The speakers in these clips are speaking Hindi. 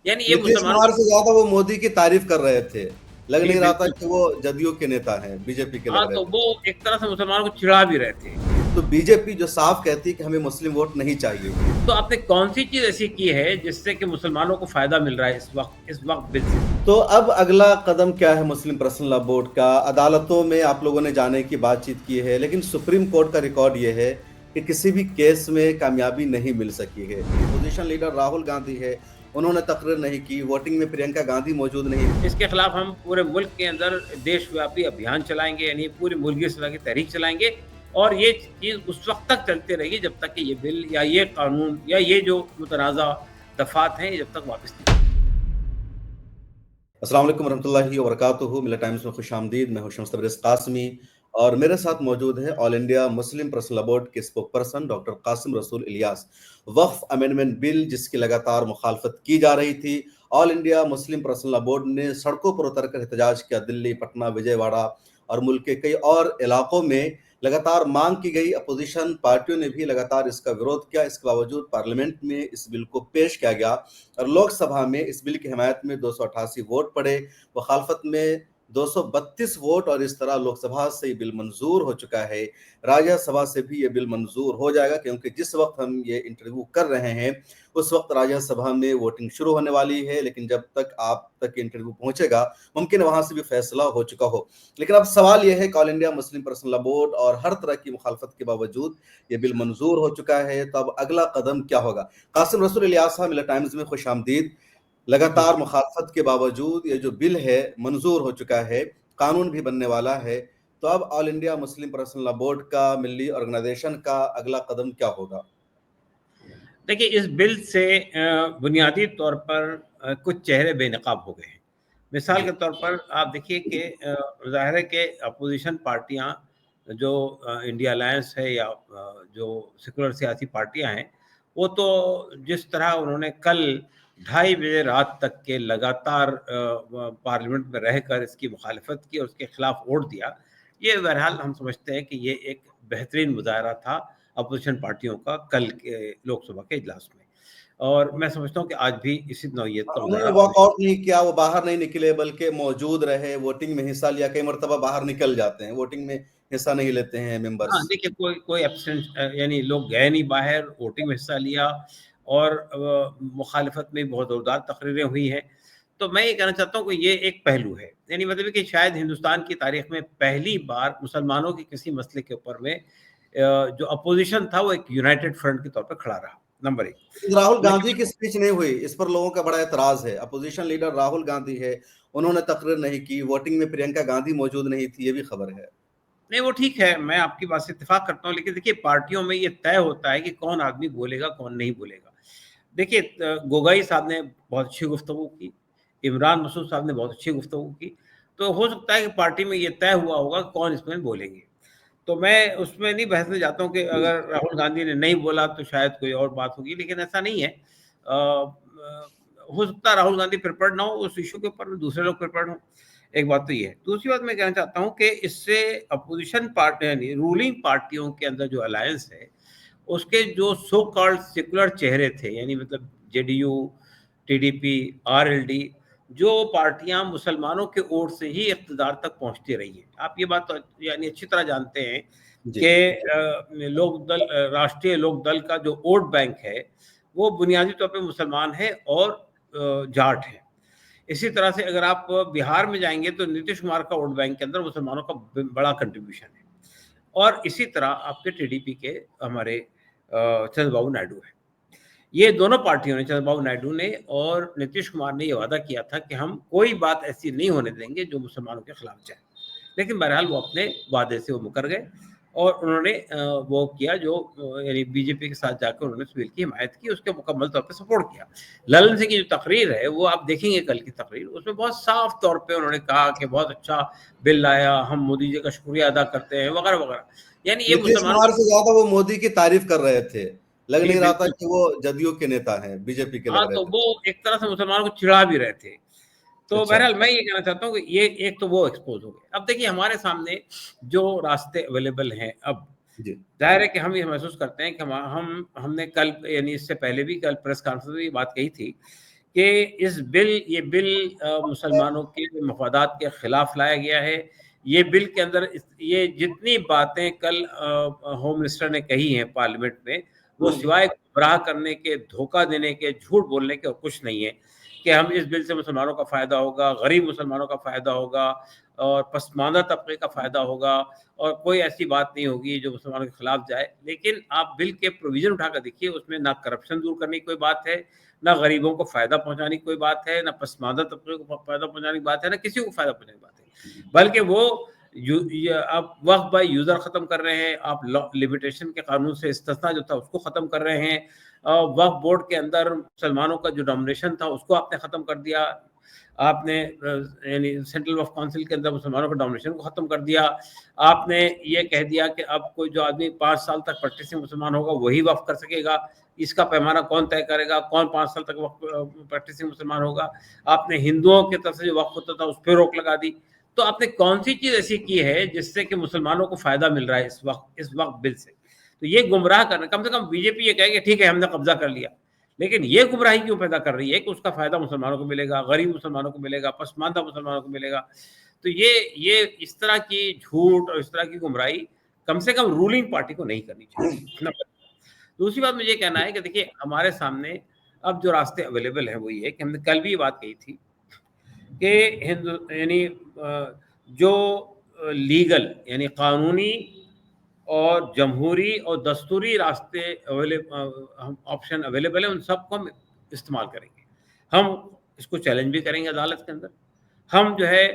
यानी ये नीतीश मुसलमानों कुमार को। से ज्यादा वो मोदी की तारीफ कर रहे थे। लग जी नहीं रहा था बिल्कुल। कि वो जदयू के नेता हैं, बीजेपी के हाँ, लग रहे तो थे। वो एक तरह से मुसलमानों को चिढ़ा भी रहे थे। तो बीजेपी जो साफ कहती है कि हमें मुस्लिम वोट नहीं चाहिए। तो आपने कौन सी चीज ऐसी की है जिससे कि मुसलमानों को फायदा मिल रहा है इस वक्त बिल से? तो अब अगला कदम क्या है मुस्लिम पर्सनल लॉ बोर्ड का? अदालतों में आप लोगों ने जाने की बातचीत की है, लेकिन सुप्रीम कोर्ट का रिकॉर्ड ये है कि किसी भी केस में कामयाबी नहीं मिल सकी है। अपोजिशन लीडर राहुल गांधी है, उन्होंने तकरीर नहीं की। वोटिंग में प्रियंका गांधी मौजूद नहीं। इसके खिलाफ हम पूरे मुल्क के अंदर देशव्यापी अभियान चलाएंगे, यानी पूरी मुल्की सतह की तहरीक चलाएंगे। और ये चीज़ उस वक्त तक चलती रहेगी जब तक कि ये बिल या ये कानून या ये जो मुतनाज़ा दफ़ात हैं, ये जब तक वापस नहीं। अस्सलाम वालेकुम रहमतुल्लाहि व बरकातुहू। मिला टाइम्स में खुशामदीद। मैं हूं शम्स तबरेज़ कासमी और मेरे साथ मौजूद है all India Muslim personal law board के स्पोक पर्सन डॉक्टर कासिम रसूल इलियास। वक्फ अमेंडमेंट बिल जिसकी लगातार मुखालफत की जा रही थी, all India Muslim personal law board ने सड़कों पर उतरकर एहतजाज किया। दिल्ली, पटना, विजयवाड़ा और मुल्क के कई और इलाकों में लगातार मांग की गई। अपोजिशन पार्टियों ने भी लगातार इसका विरोध किया। इसके बावजूद पार्लियामेंट में इस बिल को पेश किया गया और लोकसभा में इस बिल की हिमायत में 288 वोट पड़े, मुखालफत में 232 वोट, और इस तरह लोकसभा से ये बिल मंजूर हो चुका है। राज्यसभा से भी ये बिल मंजूर हो जाएगा, क्योंकि जिस वक्त हम ये इंटरव्यू कर रहे हैं उस वक्त राज्यसभा में वोटिंग शुरू होने वाली है, लेकिन जब तक आप तक इंटरव्यू पहुंचेगा मुमकिन है वहां से भी फैसला हो चुका हो। लेकिन अब सवाल यह है कि all India Muslim personal law board और हर तरह की मुखालफत के बावजूद ये बिल मंजूर हो चुका है, तो अब अगला कदम क्या होगा? कासिम रसूल इलियास साहब, मिला टाइम्स में खुश आमदीद। जी, लगातार मुखालफत के बावजूद ये जो बिल है मंजूर हो चुका है, कानून भी बनने वाला है, तो अब all India Muslim personal law board का, मिली ऑर्गेनाइजेशन का अगला कदम क्या होगा? देखिए इस बिल से बुनियादी तौर पर कुछ चेहरे बेनकाब हो गए हैं। मिसाल के जी। तौर पर आप देखिए कि ज़ाहिर है कि अपोजिशन पार्टियाँ जो इंडिया अलायंस है या जो सेकुलर सियासी पार्टियाँ हैं, वो तो जिस तरह उन्होंने कल 2:30 बजे रात तक के लगातार पार्लियामेंट में रहकर इसकी मुखालफत की और उसके खिलाफ वोट दिया, ये बहरहाल हम समझते हैं कि ये एक बेहतरीन मुजाहरा था अपोजिशन पार्टियों का कल के लोकसभा के इजलास में। और मैं समझता हूँ कि आज भी इसी नौइयत का उन्होंने मुजाहरा वॉकआउट नहीं किया, वो बाहर नहीं निकले, बल्कि मौजूद रहे, वोटिंग में हिस्सा लिया। कई मरतबा बाहर निकल जाते हैं, वोटिंग में हिस्सा नहीं लेते हैं हाँ, मेंबर्स। देखिए कोई कोई एब्सेंट यानी लोग गए नहीं बाहर, वोटिंग में हिस्सा लिया और मुखालिफत में बहुत ज़ोरदार तकरीरें हुई हैं। तो मैं ये कहना चाहता हूँ कि ये एक पहलू है। यानी मतलब है कि शायद हिंदुस्तान की तारीख में पहली बार मुसलमानों के किसी मसले के ऊपर में जो अपोज़िशन था वो एक यूनाइटेड फ्रंट के तौर पे खड़ा रहा, नंबर 1। राहुल गांधी लेकिन की स्पीच नहीं हुई, इस पर लोगों का बड़ा एतराज है। अपोजिशन लीडर राहुल गांधी है, उन्होंने तकरीर नहीं की। वोटिंग में प्रियंका गांधी मौजूद नहीं थी, ये भी खबर है। नहीं, वो ठीक है, मैं आपकी बात से इत्तेफ़ाक करता हूँ, लेकिन देखिए पार्टियों में ये तय होता है कि कौन आदमी बोलेगा, कौन नहीं बोलेगा। देखिए गोगोई साहब ने बहुत अच्छी गुफ्तगू की, इमरान मसूद साहब ने बहुत अच्छी गुफ्तगू की, तो हो सकता है कि पार्टी में ये तय हुआ होगा कि कौन इसमें बोलेंगे। तो मैं उसमें नहीं बहसने जाता हूँ कि अगर राहुल गांधी ने नहीं बोला तो शायद कोई और बात होगी, लेकिन ऐसा नहीं है। हो सकता है राहुल गांधी प्रिपेयर्ड ना हो उस इश्यू के ऊपर में, दूसरे लोग प्रिपेयर्ड हों। एक बात तो ये है। दूसरी बात मैं कहना चाहता हूँ कि इससे अपोजिशन पार्टी यानी रूलिंग पार्टियों के अंदर जो अलायंस है, उसके जो सो कॉल्ड सेकुलर चेहरे थे, यानी मतलब जेडीयू, टीडीपी, आरएलडी, जो पार्टियां मुसलमानों के वोट से ही इक़्तिदार तक पहुंचती रही हैं। आप ये बात तो यानी अच्छी तरह जानते हैं जी। कि राष्ट्रीय लोक दल का जो वोट बैंक है, वो बुनियादी तौर पे मुसलमान है और जाट है। इसी तरह से अगर आप बिहार में जाएँगे तो नीतीश कुमार का वोट बैंक के अंदर मुसलमानों का बड़ा कंट्रीब्यूशन है। और इसी तरह आपके टीडीपी के हमारे चंद्रबाबू नायडू हैं। ये दोनों पार्टियों ने, चंद्रबाबू नायडू ने और नीतीश कुमार ने ये वादा किया था कि हम कोई बात ऐसी नहीं होने देंगे जो मुसलमानों के खिलाफ जाए। लेकिन बहरहाल वो अपने वादे से वो मुकर गए और उन्होंने वो किया जो यानी बीजेपी के साथ जाकर उन्होंने इस बिल की हिमायत की, उसके मुकम्मल तौर पे सपोर्ट किया। ललन सिंह की जो तकरीर है वो आप देखेंगे कल की तकरीर, उसमें बहुत साफ तौर पे उन्होंने कहा कि बहुत अच्छा बिल लाया, हम मोदी जी का शुक्रिया अदा करते हैं वगैरह वगैरह। यानी ये नीतीश मुसलमानों कुमार को। से ज्यादा वो मोदी की तारीफ कर रहे थे। लग जी नहीं रहा था बिल्कुल। कि वो जदयू के नेता हैं, बीजेपी के हाँ, लग रहे तो थे। वो एक तरह से मुसलमानों को चिढ़ा भी रहे थे। तो अच्छा। बहरहाल मैं ये कहना चाहता हूँ कि ये एक तो वो एक्सपोज़ हो गए। अब देखिए हमारे सामने जो रास्ते अवेलेबल हैं अब, जी। ज़ाहिर है कि हम ये महसूस करते हैं कि हमने कल यानी इससे पहले भी कल प्रेस कॉन्फ्रेंस में ये बात कही थी कि ये बिल मुसलमानों के मफादात के खिलाफ लाया गया है। ये बिल के अंदर ये जितनी बातें कल होम मिनिस्टर ने कही हैं पार्लियामेंट में, वो सिवाय गुमराह करने के, धोखा देने के, झूठ बोलने के और कुछ नहीं है। कि हम इस बिल से मुसलमानों का फ़ायदा होगा, गरीब मुसलमानों का फ़ायदा होगा और पसमानदा तबके का फ़ायदा होगा, और कोई ऐसी बात नहीं होगी जो मुसलमानों के खिलाफ जाए। लेकिन आप बिल के प्रोविज़न उठाकर देखिए, उसमें ना करप्शन दूर करने की कोई बात है, ना गरीबों को फ़ायदा पहुँचाने की कोई बात है, ना पसमानदा तबके को फ़ायदा पहुँचाने की बात है, ना किसी को फ़ायदा पहुँचाने की बात है। बल्कि वो आप वक्फ बाय यूज़र ख़त्म कर रहे हैं, आप लिमिटेशन के कानून से इस्तिस्ना जो था उसको ख़त्म कर रहे हैं। वक्फ बोर्ड के अंदर मुसलमानों का जो नॉमिनेशन था उसको आपने ख़त्म कर दिया। आपने यानी सेंट्रल वक्फ काउंसिल के अंदर मुसलमानों के डोमिनेशन को ख़त्म कर दिया। आपने ये कह दिया कि अब कोई जो आदमी 5 साल तक प्रैक्टिसिंग मुसलमान होगा वही वक्फ कर सकेगा। इसका पैमाना कौन तय करेगा, कौन 5 साल तक प्रैक्टिसिंग मुसलमान होगा। आपने हिंदुओं की तरफ से जो वक्फ होता था उस पर रोक लगा दी। तो आपने कौन सी चीज़ ऐसी की है जिससे कि मुसलमानों को फ़ायदा मिल रहा है इस वक्त बिल से। तो ये गुमराह करना, कम से कम बीजेपी ये कहे कि ठीक है हमने कब्जा कर लिया, लेकिन ये गुमराही क्यों पैदा कर रही है कि उसका फ़ायदा मुसलमानों को मिलेगा, गरीब मुसलमानों को मिलेगा, पसमानदा मुसलमानों को मिलेगा। तो ये इस तरह की झूठ और इस तरह की गुमराही कम से कम रूलिंग पार्टी को नहीं करनी चाहिए। दूसरी बात मुझे ये कहना है कि देखिए हमारे सामने अब जो रास्ते अवेलेबल हैं वो ये कि हमने कल भी ये बात कही थी कि हिंदू यानी जो लीगल यानी कानूनी और जमहूरी और दस्तूरी रास्ते हम ऑप्शन अवेलेबल है, उन सबको हम इस्तेमाल करेंगे। हम इसको चैलेंज भी करेंगे अदालत के अंदर। हम जो है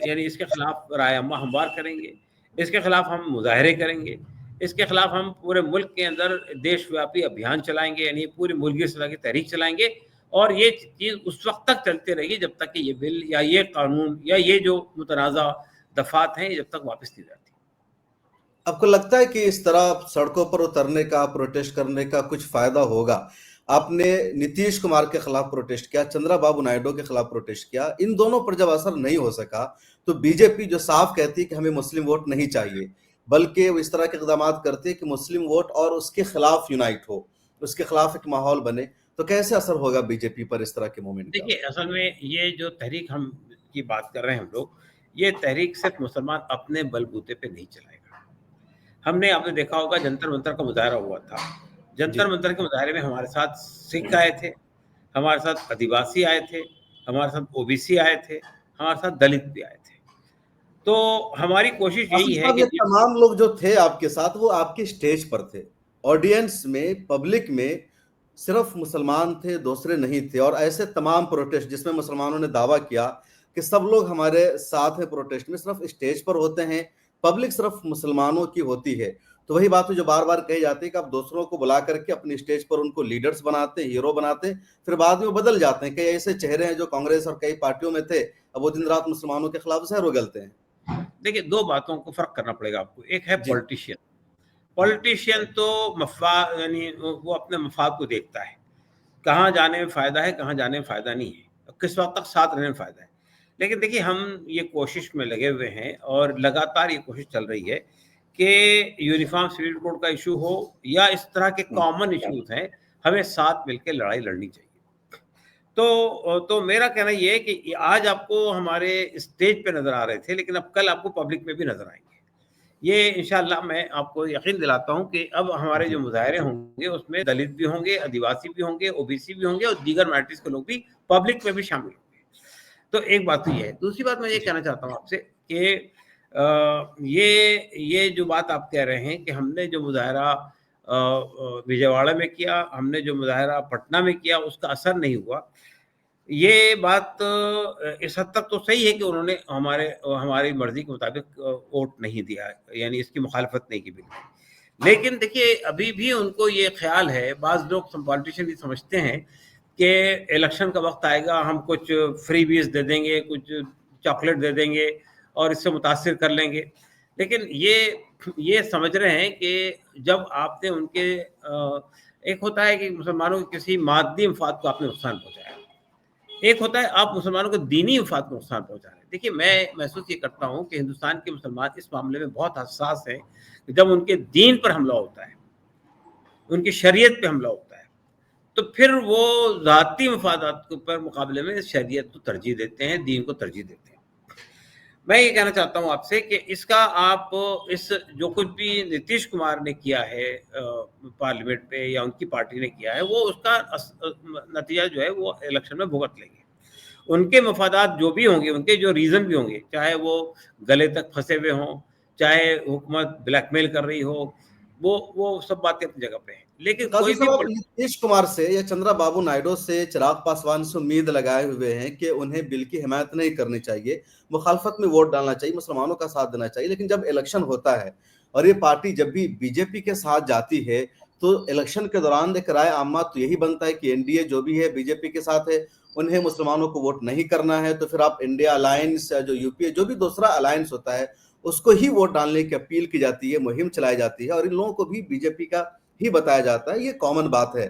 यानी इसके खिलाफ राय अम्मा हमवार करेंगे, इसके खिलाफ हम मुजाहरे करेंगे, इसके खिलाफ हम पूरे मुल्क के अंदर देशव्यापी अभियान चलाएंगे, यानी पूरी मुल्की सतह की तहरीक चलाएंगे। और ये चीज़ उस वक्त तक चलती रहेगी जब तक कि ये बिल या ये कानून या ये जो मुतनाज़ा दफ़ात हैं जब तक वापस नहीं जाती। आपको लगता है कि इस तरह सड़कों पर उतरने का, प्रोटेस्ट करने का कुछ फायदा होगा? आपने नीतीश कुमार के खिलाफ प्रोटेस्ट किया, चंद्रबाबू नायडू के खिलाफ प्रोटेस्ट किया, इन दोनों पर जब असर नहीं हो सका तो बीजेपी जो साफ कहती है कि हमें मुस्लिम वोट नहीं चाहिए, बल्कि वो इस तरह के इकदाम करती है कि मुस्लिम वोट और उसके खिलाफ यूनाइट हो, उसके खिलाफ एक माहौल बने, तो कैसे असर होगा बीजेपी पर इस तरह के मूवमेंट का? देखिए, असल में ये जो तहरीक हम की बात कर रहे हैं हम लोग, ये तहरीक सिर्फ मुसलमान अपने बलबूते पे नहीं चलाएगा। हमने आपने देखा होगा जंतर मंतर का मुजाहरा हुआ था। जंतर जी। मंतर के मुजाहरे में हमारे साथ सिख आए थे, हमारे साथ आदिवासी आए थे, हमारे साथ ओबीसी आए थे, हमारे साथ दलित भी आए थे। तो हमारी कोशिश आसिफ यही है साहब, कि ये तमाम लोग जो थे आपके साथ वो आपके स्टेज पर थे, ऑडियंस में, पब्लिक में सिर्फ मुसलमान थे, दूसरे नहीं थे। और ऐसे तमाम प्रोटेस्ट जिसमें मुसलमानों ने दावा किया कि सब लोग हमारे साथ हैं प्रोटेस्ट में, सिर्फ स्टेज पर होते हैं, पब्लिक सिर्फ मुसलमानों की होती है। तो वही बात है जो बार बार कही जाती है कि आप दूसरों को बुला करके अपनी स्टेज पर उनको लीडर्स बनाते हैं, हीरो बनाते हैं, फिर बाद में वो बदल जाते हैं। कई ऐसे चेहरे हैं जो कांग्रेस और कई पार्टियों में थे, अब वो दिन रात मुसलमानों के खिलाफ जहर उगलते हैं। देखिए 2 बातों को फ़र्क करना पड़ेगा आपको। एक है जी। पॉलिटिशियन। पॉलिटिशियन तो मफ़ाद यानी वो अपने मफ़ाद को देखता है। कहाँ जाने में फ़ायदा है, कहाँ जाने में फ़ायदा नहीं है, किस वक़्त तक साथ रहने में फ़ायदा है। लेकिन देखिए हम ये कोशिश में लगे हुए हैं और लगातार ये कोशिश चल रही है कि यूनिफ़ॉर्म सिविल कोड का इश्यू हो या इस तरह के कॉमन इश्यूज़ हैं, हमें साथ मिलके लड़ाई लड़नी चाहिए। तो मेरा कहना ये है कि आज आपको हमारे स्टेज पे नज़र आ रहे थे, लेकिन अब कल आपको पब्लिक में भी नज़र आएँगे। ये इंशाअल्लाह मैं आपको यकीन दिलाता हूँ कि अब हमारे जो जी। मुज़ाहरे होंगे उसमें दलित भी होंगे, आदिवासी भी होंगे, ओबीसी भी होंगे और दीगर माइनॉरिटीज़ के लोग भी पब्लिक में भी शामिल होंगे। तो एक बात तो ये है। दूसरी बात मैं ये जी। कहना चाहता हूँ आपसे कि ये जो बात आप कह रहे हैं कि हमने जो मुज़ाहरा विजयवाड़ा में किया, हमने जो मुज़ाहरा पटना में किया उसका असर नहीं हुआ। ये बात इस हद तक तो सही है कि उन्होंने हमारी मर्ज़ी के मुताबिक वोट नहीं दिया, यानी इसकी मुखालफत नहीं की बिल्कुल। लेकिन देखिए अभी भी उनको ये ख़्याल है, बाज़ लोग पॉलिटिशियन भी समझते हैं कि इलेक्शन का वक़्त आएगा, हम कुछ फ्रीबीज़ दे देंगे, कुछ चॉकलेट दे देंगे और इससे मुतासिर कर लेंगे। लेकिन ये समझ रहे हैं कि जब आपने उनके एक होता है कि मुसलमानों के किसी मादी मफ़ाद को आपने नुकसान पहुँचाया। एक होता है आप मुसलमानों को दीनी मफ़ाद को नुकसान पहुँचा रहे हैं। देखिए मैं महसूस ये करता हूँ कि हिंदुस्तान के मुसलमान इस मामले में बहुत हसास हैं, कि जब उनके दीन पर हमला होता है, उनकी शरीयत पे हमला होता है, तो फिर वो ज़ाती मफादात के ऊपर मुकाबले में शरीयत को तरजीह देते हैं, दीन को तरजीह देते हैं। मैं ये कहना चाहता हूँ आपसे कि इसका आप इस जो कुछ भी नीतीश कुमार ने किया है पार्लियामेंट पे या उनकी पार्टी ने किया है, वो उसका नतीजा जो है वो इलेक्शन में भुगत लेंगे। उनके मफादात जो भी होंगे, उनके जो रीज़न भी होंगे, चाहे वो गले तक फंसे हुए हों, चाहे हुकूमत ब्लैकमेल कर रही हो, वो सब बातें अपनी जगह पे हैं। लेकिन कोई कासिम भी साहब, आप नीतीश कुमार से या चंद्रबाबू नायडू से, चिराग पासवान से उम्मीद लगाए हुए हैं कि उन्हें बिल की हिमायत नहीं करनी चाहिए, मुखालफत में वोट डालना चाहिए, मुसलमानों का साथ देना चाहिए, लेकिन जब इलेक्शन होता है और ये पार्टी जब भी बीजेपी के साथ जाती है तो इलेक्शन के दौरान एक राय आमा तो यही बनता है कि एनडीए जो भी है बीजेपी के साथ है, उन्हें मुसलमानों को वोट नहीं करना है, तो फिर आप इंडिया अलायंस या जो यूपीए जो भी दूसरा अलायंस होता है उसको ही वोट डालने की अपील की जाती है, मुहिम चलाई जाती है, और इन लोगों को भी बीजेपी का ही बताया जाता है। ये कॉमन बात है,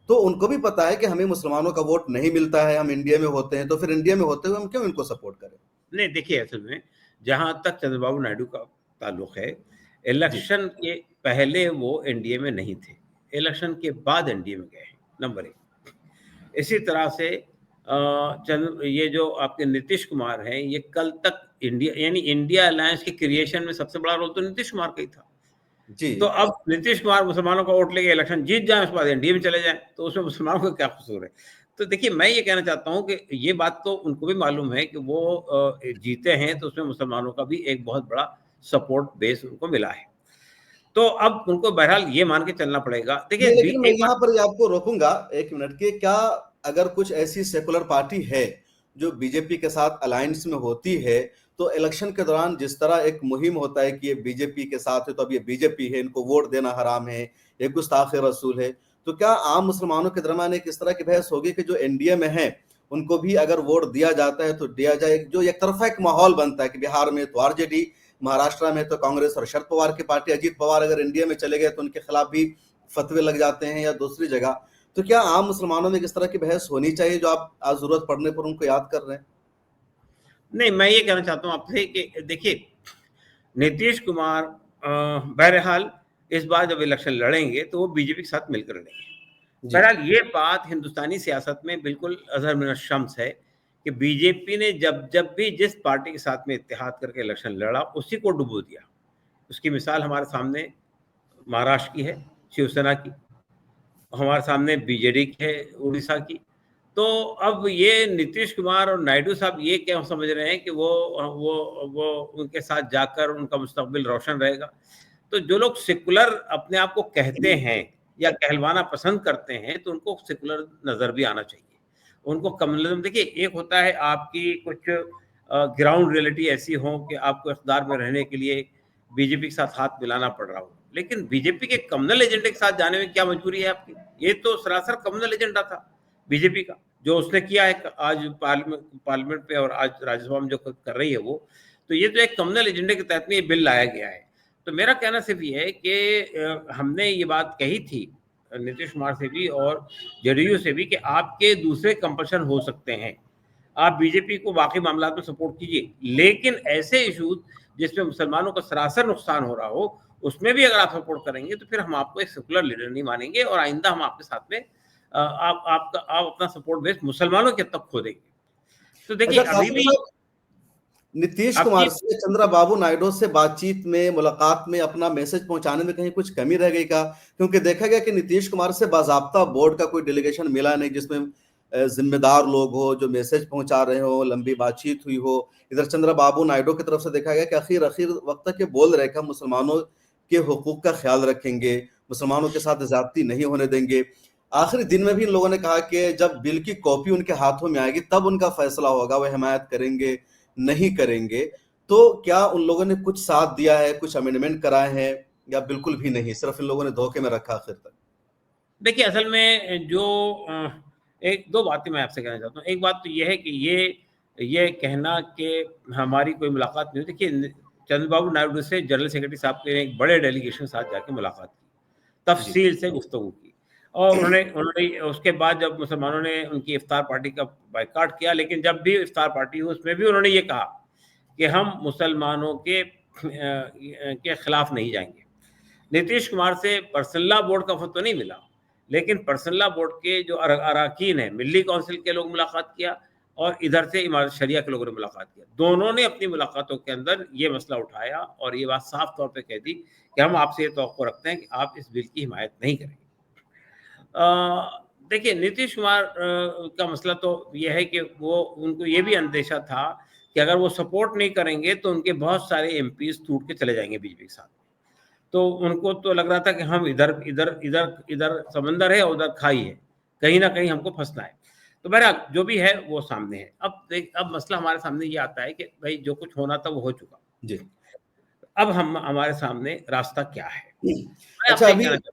तो उनको भी पता है कि हमें मुसलमानों का वोट नहीं मिलता है, हम इंडिया में होते हैं, तो फिर इंडिया में होते हुए हम क्यों इनको सपोर्ट करें? नहीं, देखिए असल में जहाँ तक चंद्रबाबू नायडू का ताल्लुक है, जी। इलेक्शन के पहले वो एनडीए में नहीं थे, इलेक्शन के बाद एनडीए में गए हैं, नंबर 1। इसी तरह से ये जो आपके नीतीश कुमार हैं, ये कल तक इंडिया यानी इंडिया अलायंस के क्रिएशन में सबसे बड़ा रोल तो नीतीश कुमार का ही था। जी। तो अब नीतीश कुमार मुसलमानों का वोट लेके इलेक्शन जीत जाएँ, उसके बाद एनडीए में चले जाएँ, तो उसमें मुसलमानों का क्या कसूर है? तो देखिए, मैं ये कहना चाहता हूँ कि ये बात तो उनको भी मालूम है कि वो जीते हैं, तो उसमें मुसलमानों का भी एक बहुत बड़ा सपोर्ट बेस उनको मिला है। तो अब उनको बहरहाल ये मान के चलना पड़ेगा। देखिए, नहीं, लेकिन मैं एक बात यहाँ पर आपको रोकूंगा 1 मिनट के, क्या अगर कुछ ऐसी सेकुलर पार्टी है जो बीजेपी के साथ अलायंस में होती है, तो इलेक्शन के दौरान जिस तरह एक मुहिम होता है कि ये बीजेपी के साथ है तो अब ये बीजेपी है, इनको वोट देना हराम है, ये गुस्ताखे रसूल है, तो क्या आम मुसलमानों के दरमियान एक इस तरह की बहस होगी कि जो एनडीए में है उनको भी अगर वोट दिया जाता है तो दिया जाए, जो एक तरफा एक माहौल बनता है कि बिहार में तो आरजेडी, महाराष्ट्र में तो कांग्रेस और शरद पवार की पार्टी, अजीत पवार अगर इंडिया में चले गए तो उनके खिलाफ भी फतवे लग जाते हैं या दूसरी जगह, तो क्या आम मुसलमानों में इस तरह की बहस होनी चाहिए जो आप आज जरूरत पड़ने पर उनको याद कर रहे हैं? नहीं, मैं ये कहना चाहता हूँ आपसे कि देखिए, नीतीश कुमार बहरहाल इस बार जब इलेक्शन लड़ेंगे, तो वो बीजेपी के साथ मिलकर लड़ेंगे। जी। बहरहाल ये बात हिंदुस्तानी सियासत में बिल्कुल अज़हर मिन अश-शम्स है कि बीजेपी ने जब भी जिस पार्टी के साथ में इत्तेहाद करके इलेक्शन लड़ा, उसी को डुबो दिया। उसकी मिसाल हमारे सामने महाराष्ट्र की है, शिवसेना की, हमारे सामने बीजेडी की है, उड़ीसा की। तो अब ये नीतीश कुमार और नायडू साहब ये क्या समझ रहे हैं कि वो उनके साथ जाकर उनका मुस्तकबिल रोशन रहेगा। तो जो लोग सेकुलर अपने आप को कहते हैं या कहलवाना पसंद करते हैं, तो उनको सेकुलर नज़र भी आना चाहिए। उनको कम्युनिज़्म देखिए, एक होता है आपकी कुछ ग्राउंड रियलिटी ऐसी हो कि आपको इक़्तिदार में रहने के लिए बीजेपी के साथ हाथ मिलाना पड़ रहा हो। लेकिन बीजेपी के कम्युनल एजेंडे के साथ जाने में क्या मजबूरी है आपकी? ये तो सरासर कम्युनल एजेंडा था बीजेपी का, जो उसने किया है आज पार्लियामेंट पे और आज राज्यसभा में जो कर रही है वो। तो ये तो एक कम्युनल एजेंडे के तहत में ये बिल लाया गया है। तो मेरा कहना सिर्फ ये है कि हमने ये बात कही थी नीतीश कुमार से भी और जेडीयू से भी कि आपके दूसरे कंपल्शन हो सकते हैं। आप बीजेपी को बाकी मामलात में सपोर्ट कीजिए, लेकिन ऐसे इश्यूज जिसमें मुसलमानों का सरासर नुकसान हो रहा हो, उसमें भी अगर आप सपोर्ट करेंगे तो फिर हम आपको एक सेकुलर लीडर नहीं मानेंगे और आइंदा हम आपके साथ में आप अपना सपोर्ट बेस मुसलमानों के हद तक खो देंगे। तो देखिए अच्छा अभी कासिम भी साहब, नीतीश आपकी कुमार से चंद्रबाबू नायडू से बातचीत में, मुलाकात में अपना मैसेज पहुंचाने में कहीं कुछ कमी रह गई का? क्योंकि देखा गया कि नीतीश कुमार से बाज़ाब्ता बोर्ड का कोई डेलीगेशन मिला नहीं जिसमें जिम्मेदार लोग हो जो मैसेज पहुंचा रहे हो, लंबी बातचीत हुई हो। इधर चंद्रबाबू नायडू की तरफ से देखा गया कि आखिर आखिर वक्त तक ये बोल रहे कि हम मुसलमानों के हुकूक का ख्याल रखेंगे, मुसलमानों के साथ ज्यादती नहीं होने देंगे। आखिरी दिन में भी इन लोगों ने कहा कि जब बिल की कॉपी उनके हाथों में आएगी तब उनका फैसला होगा, वह हिमायत करेंगे नहीं करेंगे। तो क्या उन लोगों ने कुछ साथ दिया है, कुछ अमेंडमेंट कराए हैं, या बिल्कुल भी नहीं, सिर्फ इन लोगों ने धोखे में रखा आखिर तक? देखिए असल में जो एक दो बातें मैं आपसे कहना चाहता हूँ। एक बात तो ये है कि ये कहना कि हमारी कोई मुलाकात नहीं हुई। देखिए चंद्रबाबू नायडू से जनरल सेक्रेटरी साहब के एक बड़े डेलीगेशन के साथ जाके मुलाकात की, जी। तफसील से गुफ्तगू की और उन्होंने उन्होंने उसके बाद जब मुसलमानों ने उनकी इफ्तार पार्टी का बायकॉट किया, लेकिन जब भी इफ्तार पार्टी हुई उसमें भी उन्होंने ये कहा कि हम मुसलमानों के खिलाफ नहीं जाएंगे। नीतीश कुमार से पर्सनल लॉ बोर्ड का फतवा नहीं मिला, लेकिन पर्सनल लॉ बोर्ड के जो अरकान है, मिली काउंसिल के लोग मुलाकात किया और इधर से इमारत शरिया के लोगों ने मुलाकात किया। दोनों ने अपनी मुलाकातों के अंदर ये मसला उठाया और ये बात साफ तौर पे कह दी कि हम आपसे ये तवक्को रखते हैं कि आप इस बिल की हिमायत नहीं करेंगे। देखिए, नीतीश कुमार का मसला तो ये है कि वो उनको ये भी अंदेशा था कि अगर वो सपोर्ट नहीं करेंगे तो उनके बहुत सारे एमपीज टूट के चले जाएंगे बीजेपी के साथ। तो उनको तो लग रहा था कि हम इधर इधर इधर इधर समंदर है और उधर खाई है, कहीं ना कहीं हमको फंसना है। तो बहरहाल जो भी है वो सामने है। अब मसला हमारे सामने ये आता है कि भाई जो कुछ होना था वो हो चुका, जी। अब हमारे सामने रास्ता क्या है, मैं अच्छा, आपसे अभी कहना चाहता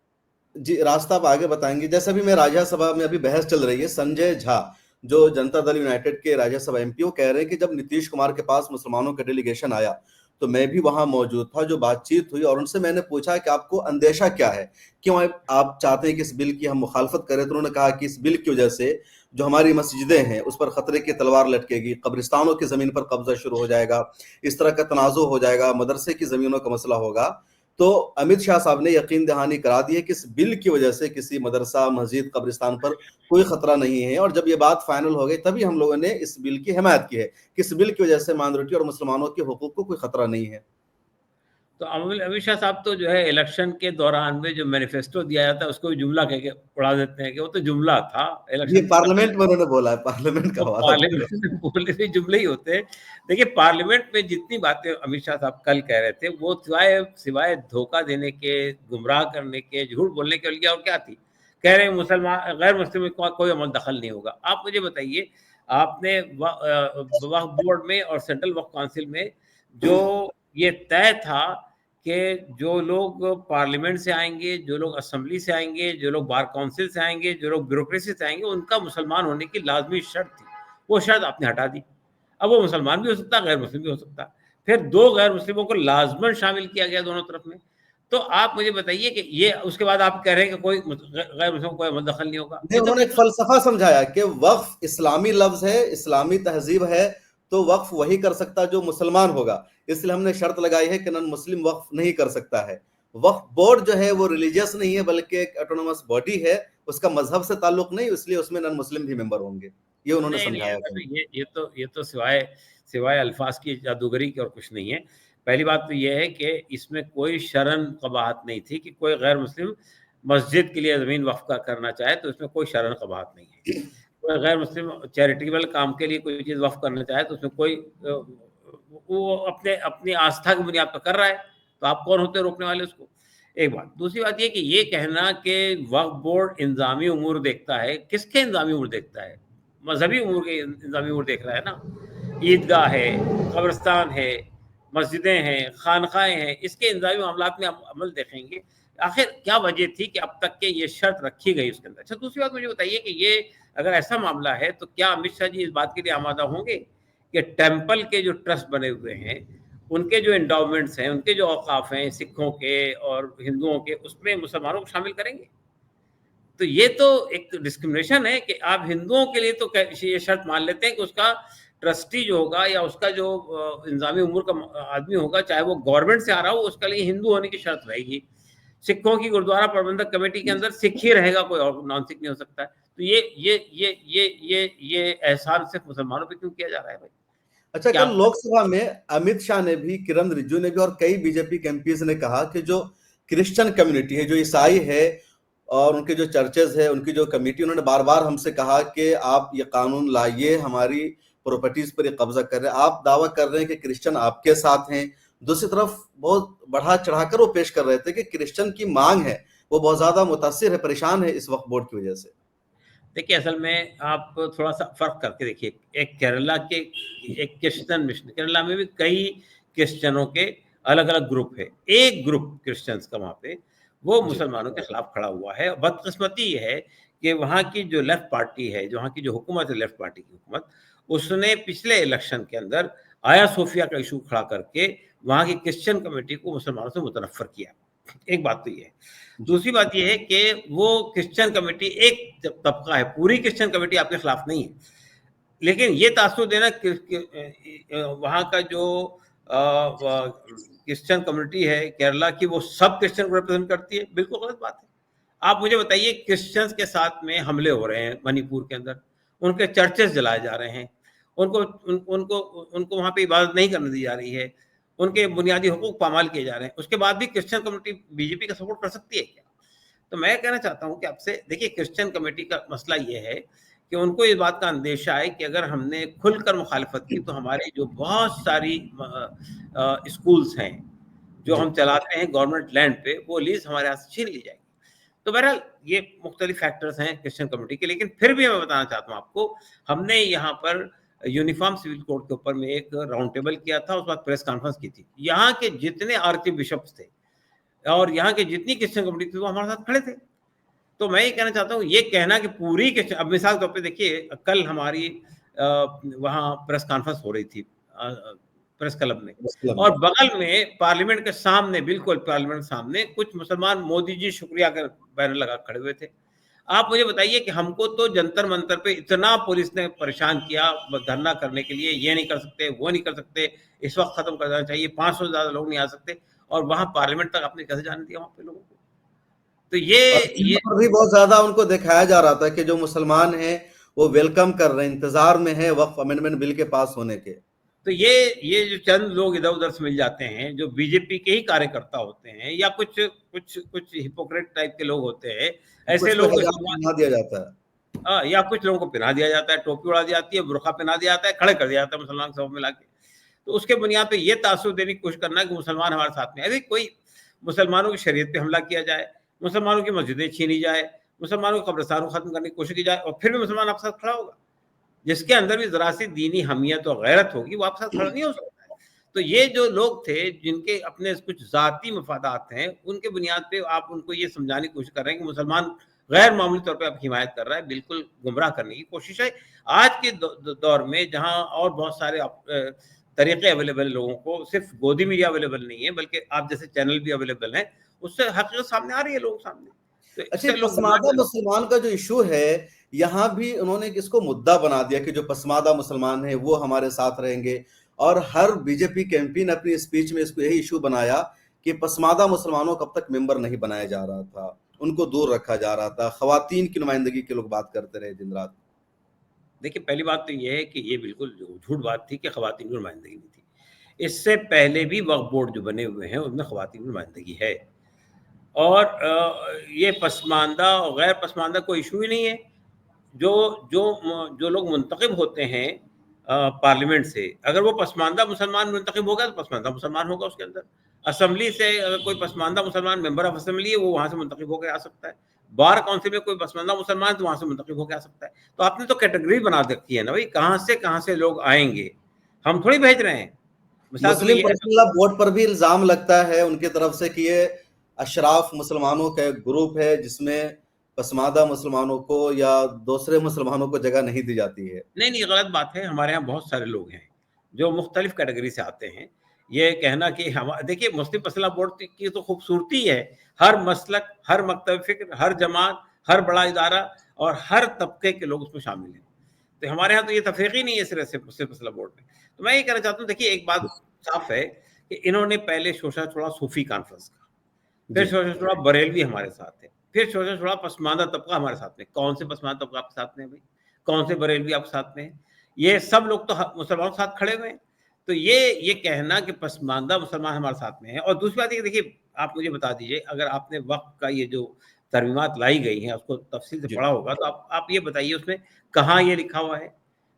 जी, रास्ता आप आगे बताएंगे। जैसे अभी मैं राज्यसभा में अभी बहस चल रही है, संजय झा जो जनता दल यूनाइटेड के राज्यसभा एमपी, वो कह रहे हैं कि जब नीतीश कुमार के पास मुसलमानों का डेलीगेशन आया तो मैं भी वहां मौजूद था, जो बातचीत हुई, और उनसे मैंने पूछा कि आपको अंदेशा क्या है, क्यों आप चाहते हैं कि इस बिल की हम मुखालफत करें। तो उन्होंने कहा कि इस बिल की वजह से जो हमारी मस्जिदें हैं उस पर खतरे की तलवार लटकेगी, कब्रिस्तानों की जमीन पर कब्जा शुरू हो जाएगा, इस तरह का तनाज़ुर हो जाएगा, मदरसे की जमीनों का मसला होगा। तो अमित शाह साहब ने यकीन दहानी करा दी है कि इस बिल की वजह से किसी मदरसा, मस्जिद, कब्रिस्तान पर कोई खतरा नहीं है। और जब ये बात फाइनल हो गई तभी हम लोगों ने इस बिल की हिमायत की है कि इस बिल की वजह से माइनॉरिटी और मुसलमानों के हुकूक को कोई खतरा नहीं है। तो अमित शाह साहब तो जो है इलेक्शन के दौरान में जो मैनिफेस्टो दिया जाता है उसको भी जुमला कह के उड़ा देते हैं कि वो तो जुमला था ये इलेक्शन से पहले। पार्लियामेंट में उन्होंने बोला है, पार्लियामेंट का तो हवाला दे पार्लियामेंट में बोलने से जुमले ही होते हैं। देखिए, पार्लियामेंट में जितनी बातें अमित शाह साहब कल कह रहे थे वो सिवाय सिवाय धोखा देने के, गुमराह करने के, झूठ बोलने के लिए और क्या थी। कह रहे हैं मुसलमान गैर मुस्लिम का कोई अमल दखल नहीं होगा। आप मुझे बताइए, आपने वक्फ बोर्ड में और सेंट्रल वक्फ काउंसिल में जो ये तय था कि जो लोग पार्लियामेंट से आएंगे, जो लोग असेंबली से आएंगे, जो लोग बार काउंसिल से आएंगे, जो लोग ब्यूरोक्रेसी से आएंगे, उनका मुसलमान होने की लाजमी शर्त थी, वो शर्त आपने हटा दी। अब वो मुसलमान भी हो सकता है, गैर मुस्लिम भी हो सकता है। फिर दो गैर मुस्लिमों को लाजमन शामिल किया गया दोनों तरफ में। तो आप मुझे बताइए कि ये उसके बाद आप कह रहे हैं कि कोई गैर मुस्लिम को कोई दखल नहीं होगा, नहीं, ये तो उन्होंने एक बिल्कुल। फलसफा समझाया कि वक्फ इस्लामी लफ्ज है, इस्लामी तहजीब है, तो वक्फ वही कर सकता जो मुसलमान होगा। इसलिए हमने शर्त लगाई है कि नॉन मुस्लिम वक्फ नहीं कर सकता है। वक्फ बोर्ड जो है वो रिलीजियस नहीं है बल्कि एक ऑटोनोमस बॉडी है, उसका मजहब से ताल्लुक नहीं, इसलिए उसमें नॉन मुस्लिम भी मेंबर होंगे। ये उन्होंने नहीं, नहीं, समझाया ऐसा था। नहीं है। ये तो सिवाय सिवाय अल्फाज की जादूगरी के और कुछ नहीं है। पहली बात तो ये है कि इसमें कोई शरन कबाहत नहीं थी कि कोई गैर मुस्लिम मस्जिद के लिए ज़मीन वक़्फ़ का करना चाहे तो इसमें कोई शरन कबाहत नहीं है। कोई गैर मुस्लिम चैरिटेबल काम के लिए कोई चीज़ वक़्फ़ करना चाहे तो उसमें कोई वो अपने अपनी आस्था की बुनियाद पर कर रहा है, तो आप कौन होते हैं रोकने वाले उसको? एक बात। दूसरी बात ये कि ये कहना कि वक्फ बोर्ड इंतज़ामी उमूर देखता है, किसके इंतज़ामी उमूर देखता है? मज़हबी उमूर के इंतज़ामी उमूर देख रहा है ना। ईदगाह है, कब्रिस्तान है, मस्जिदें हैं, खानक़ाहें हैं, इसके इंतज़ामी मामलात में आप अमल देखेंगे। आखिर क्या वजह थी कि अब तक के ये शर्त रखी गई उसके अंदर? अच्छा, दूसरी बात मुझे बताइए कि ये अगर ऐसा मामला है तो क्या अमित शाह जी इस बात के लिए आमादा होंगे कि टेम्पल के जो ट्रस्ट बने हुए हैं, उनके जो एंडाउमेंट्स हैं, उनके जो औकाफ हैं सिखों के और हिंदुओं के, उसमें मुसलमानों को शामिल करेंगे? तो ये तो एक डिस्क्रिमिनेशन है कि आप हिंदुओं के लिए तो ये शर्त मान लेते हैं कि उसका ट्रस्टी जो होगा या उसका जो इंतजामी उमूर का आदमी होगा, चाहे वो गवर्नमेंट से आ रहा हो, उसके लिए हिंदू होने की शर्त रहेगी। सिखों की गुरुद्वारा प्रबंधक कमेटी के अंदर सिख ही रहेगा, कोई और नॉन सिख नहीं हो सकता है। तो ये एहसान सिर्फ मुसलमानों पे क्यों किया जा रहा है भाई? अच्छा, क्या कल आप लोकसभा में अमित शाह ने भी, किरण रिजिजू ने भी और कई बीजेपी के एमपीज ने कहा कि जो क्रिश्चियन कम्युनिटी है, जो ईसाई है, और उनके जो चर्चेज है, उनकी जो कमेटी, उन्होंने बार बार हमसे कहा कि आप ये कानून लाइए, हमारी प्रॉपर्टीज पर ये कब्जा कर रहे हैं। आप दावा कर रहे हैं कि क्रिश्चियन आपके साथ हैं, दूसरी तरफ बहुत बढ़ा चढ़ाकर वो पेश कर रहे थे कि क्रिश्चियन की मांग है वो बहुत ज्यादा मुतासिर है, परेशान है इस वक्त बोर्ड की वजह से। देखिए, असल में आप थोड़ा-सा फ़र्क करके देखिए। एक केरला के एक क्रिश्चियन मिशन, केरला में भी कई क्रिश्चियनों के अलग-अलग ग्रुप है। एक ग्रुप क्रिश्चियंस का वहाँ पे, वो जी। मुसलमानों के खिलाफ खड़ा हुआ है। बदकिस्मती ये है कि वहाँ की जो लेफ्ट पार्टी है, जो वहाँ की जो हुकूमत है, लेफ्ट पार्टी की हुकूमत, उसने पिछले इलेक्शन के अंदर आया सोफिया का इश्यू खड़ा करके वहाँ की क्रिश्चियन कम्युनिटी को मुसलमानों से मुतनफ़्फ़र किया। एक बात तो ये है। जी। दूसरी बात ये है कि वो क्रिश्चियन कमेटी एक तबका है, पूरी क्रिश्चियन कमेटी आपके खिलाफ नहीं है। लेकिन ये तासुर देना वहाँ का जो क्रिश्चियन कम्युनिटी है केरला की, वो सब क्रिश्चियन को रिप्रेजेंट करती है, बिल्कुल गलत बात है। आप मुझे बताइए, क्रिश्चियंस के साथ में हमले हो रहे हैं मणिपुर के अंदर, उनके चर्चेस जलाए जा रहे हैं, उनको उनको वहाँ पे इबादत नहीं करने दी जा रही है, उनके बुनियादी हुकूक पामाल किए जा रहे हैं, उसके बाद भी क्रिश्चियन कम्युनिटी बीजेपी का सपोर्ट कर सकती है क्या? तो मैं कहना चाहता हूँ कि आपसे, देखिए क्रिश्चियन कमेटी का मसला ये है कि उनको इस बात का अंदेशा है कि अगर हमने खुलकर मुखालफत की तो हमारी जो बहुत सारी स्कूल्स हैं जो जी। हम चलाते हैं गवर्नमेंट लैंड पे, वो लीज हमारे हाथ से छीन ली जाएगी। तो बहरहाल ये मुख्तलिफ फैक्टर्स हैं क्रिश्चियन कम्युनिटी के, लेकिन फिर भी मैं बताना चाहता हूँ आपको, हमने यहाँ पर यूनिफॉर्म सिविल कोड के ऊपर में एक राउंड टेबल किया था, उस बाद प्रेस कॉन्फ्रेंस की थी। यहाँ के जितने आर्च बिशप्स थे और यहाँ के जितनी क्रिश्चियन कम्युनिटी थी वो हमारे साथ खड़े थे। तो मैं ये कहना चाहता हूँ, ये कहना कि पूरी क्रिश्चियन, अब मिसाल के तौर पे देखिए, कल हमारी वहाँ प्रेस कॉन्फ्रेंस हो रही थी प्रेस क्लब में, मुस्लिम और में। बगल में पार्लियामेंट के सामने, बिल्कुल पार्लियामेंट के सामने कुछ मुसलमान मोदी जी शुक्रिया का बैनर लगा खड़े हुए थे। आप मुझे बताइए कि हमको तो जंतर मंतर पे इतना पुलिस ने परेशान किया धरना करने के लिए, ये नहीं कर सकते, वो नहीं कर सकते, इस वक्त खत्म कर देना चाहिए, 500 से ज्यादा लोग नहीं आ सकते, और वहां पार्लियामेंट तक आपने कैसे जाने दिया वहां पे लोगों को? तो और ये यहाँ पर भी बहुत ज्यादा उनको दिखाया जा रहा था कि जो मुसलमान हैं वो वेलकम कर रहे हैं, इंतजार में है वक्फ अमेंडमेंट बिल के पास होने के। तो ये जो चंद लोग इधर उधर से मिल जाते हैं जो बीजेपी के ही कार्यकर्ता होते हैं, या कुछ कुछ कुछ हिपोक्रेट टाइप के लोग होते हैं, ऐसे कुछ को लोगों को हिजाब इस्तेमाल, पहना दिया जाता है। या कुछ लोगों को पहना दिया जाता है, टोपी उड़ा दी जाती है, बुर्का पहना दिया जाता है, खड़े कर दिया जाता है मुसलमान सब मिला के। तो उसके बुनियाद पे ये तासुर देने की कोशिश करना कि मुसलमान हमारे साथ में, अरे कोई मुसलमानों की शरीयत पे हमला किया जाए, मुसलमानों की मस्जिदें छीनी जाए, मुसलमानों के कब्रिस्तानों को खत्म करने की कोशिश की जाए, और फिर भी मुसलमान आपके साथ खड़ा होगा? जिसके अंदर भी जरा सी दीनी हमियत और गैरत होगी, वो आपके साथ खड़ा नहीं हो सकता है। तो ये जो लोग थे जिनके अपने कुछ जाती मफादात हैं, उनके बुनियाद पे आप उनको ये समझाने की कोशिश कर रहे हैं कि मुसलमान गैर मामूली तौर पे आपकी हिमायत कर रहा है, बिल्कुल गुमराह करने की कोशिश है। आज के दौर में जहाँ और बहुत सारे तरीके अवेलेबल लोगों को, सिर्फ गोदी मीडिया अवेलेबल नहीं है बल्कि आप जैसे चैनल भी अवेलेबल हैं, उससे हकीकत सामने आ रही है लोगों के सामने, तो अच्छा, इससे लोग गुमराह पसमानदा मुसलमान का जो इशू है, यहाँ भी उन्होंने इसको मुद्दा बना दिया कि जो पसमानदा मुसलमान है वो हमारे साथ रहेंगे, और हर बीजेपी कैंपेन अपनी स्पीच में इसको यही इशू बनाया कि पसमानदा मुसलमानों को अब तक मेंबर नहीं बनाया जा रहा था, उनको दूर रखा जा रहा था, खवातीन की नुमाइंदगी के लोग बात करते रहे दिन रात। देखिए, पहली बात तो ये है कि ये बिल्कुल झूठ बात थी कि खवातीन की नुमाइंदगी नहीं थी। इससे पहले भी वक्फ बोर्ड जो बने हुए हैं उनमें खवातीन की नुमाइंदगी है, और ये पसमानदा और गैर पसमानदा कोई इशू ही नहीं है। जो जो जो लोग मुंतखब होते हैं पार्लियामेंट से, अगर वो पसमानदा मुसलमान मुंतखब होगा तो पसमानदा मुसलमान होगा उसके अंदर। असेंबली से अगर कोई पसमानदा मुसलमान मेंबर ऑफ असेंबली है, वो वहाँ से मुंतखब होकर आ सकता है। बार काउंसिल में कोई पसमानदा मुसलमान है तो वहाँ से मुंतखब होकर आ सकता है। तो आपने तो कैटेगरी बना रखी है ना भाई, कहाँ से लोग आएंगे, हम थोड़ी भेज रहे हैं। मिसाल के मुस्लिम लिए पर्सनल लॉ बोर्ड पर भी इल्जाम लगता है उनकी तरफ से कि ये अशराफ मुसलमानों का एक ग्रुप है जिसमें पसमानदा मुसलमानों को या दूसरे मुसलमानों को जगह नहीं दी जाती है। नहीं, गलत बात है। हमारे यहाँ बहुत सारे लोग हैं जो मुख्तलिफ कैटेगरी से आते हैं। ये कहना कि हम, देखिए मुस्लिम पर्सनल लॉ बोर्ड की तो खूबसूरती है, हर मसलक, हर मकतब फ़िक्र, हर जमात, हर बड़ा इदारा और हर तबके के लोग उसमें शामिल हैं। तो हमारे यहाँ तो ये तफ़रीक़ ही नहीं है सिरे से मुस्लिम पर्सनल लॉ बोर्ड में। तो मैं ये कहना चाहता हूँ, देखिए एक बात साफ़ है कि इन्होंने पहले शोषा छोड़ा सूफ़ी कॉन्फ्रेंस का, फिर जी। शोषा छोड़ा बरेलवी हमारे साथ है, फिर शोषा छोड़ा पसमानदा तबका हमारे साथ में। कौन से पसमानदा तबका आपके साथ में है भाई? कौन से बरेलवी आपके साथ में है? ये सब लोग तो मुसलमानों के साथ खड़े हुए हैं। तो ये कहना कि पसमानदा मुसलमान हमारे साथ में है। और दूसरी बात ये, देखिए आप मुझे बता दीजिए, अगर आपने वक़्फ़ का ये जो तरमीमात लाई गई हैं उसको तफ़सील से जी। पढ़ा होगा, तो आप ये बताइए उसमें कहाँ ये लिखा हुआ है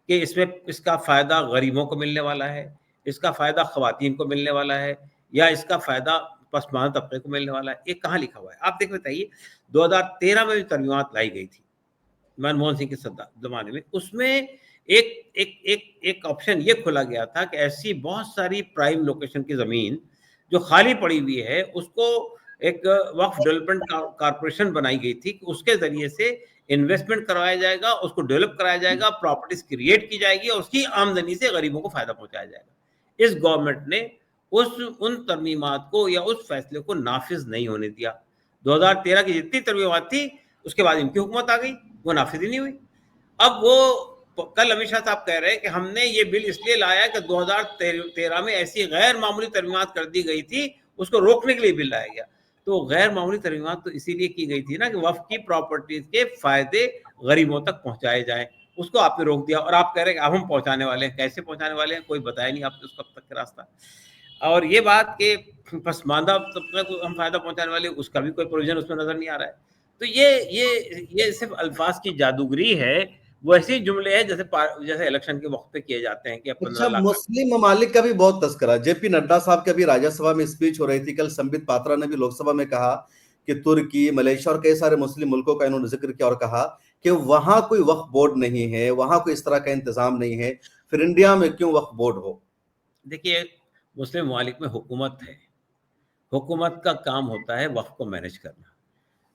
कि इसमें इसका फ़ायदा गरीबों को मिलने वाला है, इसका फ़ायदा ख़वातीन को मिलने वाला है, या इसका फ़ायदा पसमानदा तबके को मिलने वाला है? ये कहाँ लिखा हुआ है? आप देख बताइए, 2013 में जो तरमीमात लाई गई थी मनमोहन सिंह के ज़माने में, उसमें एक ऑप्शन ये खोला गया था कि ऐसी बहुत सारी प्राइम लोकेशन की ज़मीन जो खाली पड़ी हुई है, उसको एक वक्फ डेवलपमेंट कॉर्पोरेशन बनाई गई थी कि उसके ज़रिए से इन्वेस्टमेंट करवाया जाएगा, उसको डेवलप कराया जाएगा, प्रॉपर्टीज़ क्रिएट की जाएगी और उसकी आमदनी से गरीबों को फ़ायदा पहुँचाया जाएगा। इस गवर्नमेंट ने उन तरमीमात को या उस फैसले को नाफिज नहीं होने दिया। 2013 की जितनी तरमीमात थी, उसके बाद इनकी हुकूमत आ गई, वो नाफिज ही नहीं हुई। अब वो कल अमित शाह साहब कह रहे हैं कि हमने ये बिल इसलिए लाया कि 2013 में ऐसी गैर मामूली तरमीमात कर दी गई थी, उसको रोकने के लिए बिल लाया गया। तो गैर मामूली तरमीमात तो इसीलिए की गई थी ना कि वक्फ की प्रॉपर्टीज के फायदे गरीबों तक पहुंचाए जाएं, उसको आपने रोक दिया और आप कह रहे हैं अब हम पहुंचाने वाले हैं। कैसे पहुंचाने वाले हैं कोई बताया नहीं आपने उसका अब तक का रास्ता। और ये बात कि पसमानदा तबके को हम फायदा पहुंचाने वाले, उसका भी कोई प्रोविजन उसमें नजर नहीं आ रहा है। तो ये सिर्फ अल्फाज की जादूगरी है। वैसे जुमले हैं जैसे इलेक्शन के वक्त पे किए जाते हैं कि अब 15 अच्छा, लाख का। मुस्लिम ममालिक का भी बहुत तस्करा, जेपी नड्डा साहब की अभी राज्यसभा में स्पीच हो रही थी, कल संबित पात्रा ने भी लोकसभा में कहा कि तुर्की, मलेशिया और कई सारे मुस्लिम मुल्कों का इन्होंने जिक्र किया और कहा कि वहां कोई वक्फ बोर्ड नहीं है, वहां कोई इस तरह का इंतजाम नहीं है, फिर इंडिया में क्यों वक्फ बोर्ड हो। देखिए, मुस्लिम ममालिक में हुकूमत है, हुकूमत का काम होता है वक्फ को मैनेज करना।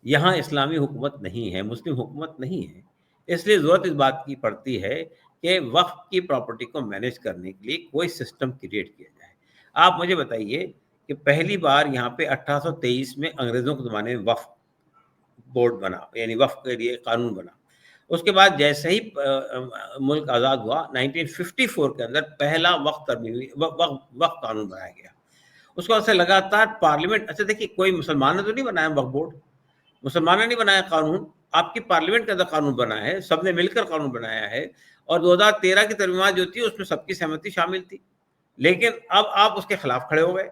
यहाँ इस्लामी हुकूमत नहीं है, मुस्लिम हुकूमत नहीं है, इसलिए ज़रूरत इस बात की पड़ती है कि वक्फ की प्रॉपर्टी को मैनेज करने के लिए कोई सिस्टम क्रिएट किया जाए। आप मुझे बताइए कि पहली बार यहाँ पे 1823 में अंग्रेज़ों के ज़माने में वक्फ बोर्ड बना, यानी वक्फ के लिए कानून बना। उसके बाद जैसे ही मुल्क आज़ाद हुआ 1954 के अंदर पहला वक्फ कानून बनाया गया। उसके बाद से लगातार पार्लियामेंट, अच्छा देखिए, कोई मुसलमान ने तो नहीं बनाया वक्फ बोर्ड, मुसलमानों ने नहीं बनाया कानून, आपकी पार्लियामेंट के अंदर कानून बना है, सबने मिलकर कानून बनाया है। और 2013 की तरमीमात जो थी उसमें सबकी सहमति शामिल थी, लेकिन अब आप उसके खिलाफ खड़े हो गए।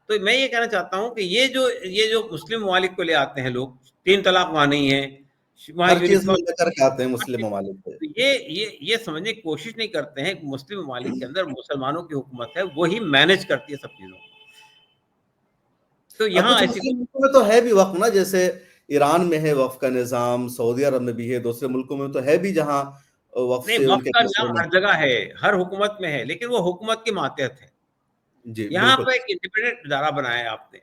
तो मैं ये कहना चाहता हूँ कि ये जो मुस्लिम ममालिक को ले आते हैं लोग, 3 तलाक वहाँ नहीं है, वहाँ हर चीज में यूनिफॉर्म, लेकर के आते हैं मुस्लिम ममालिक पे। तो ये समझने की कोशिश नहीं करते हैं कि मुस्लिम ममालिक के अंदर मुसलमानों की हुकूमत है, वही मैनेज करती है सब चीज़ों को। तो अब यहाँ कुछ ऐसी मुस्लिम मुल्कों में तो है भी वक्फ ना, जैसे ईरान में है वक्फ का निजाम, सऊदी अरब में भी है, दूसरे मुल्कों में तो है भी जहां वक्फ नहीं, से वक्फ उनके का पैसों निज़ाम में। हर जगह है, हर हुकूमत में है, लेकिन वो हुकूमत के मातहत है। जी यहाँ बिल्कुल। पे एक इंडिपेंडेंट इदारा बनाया है आपने।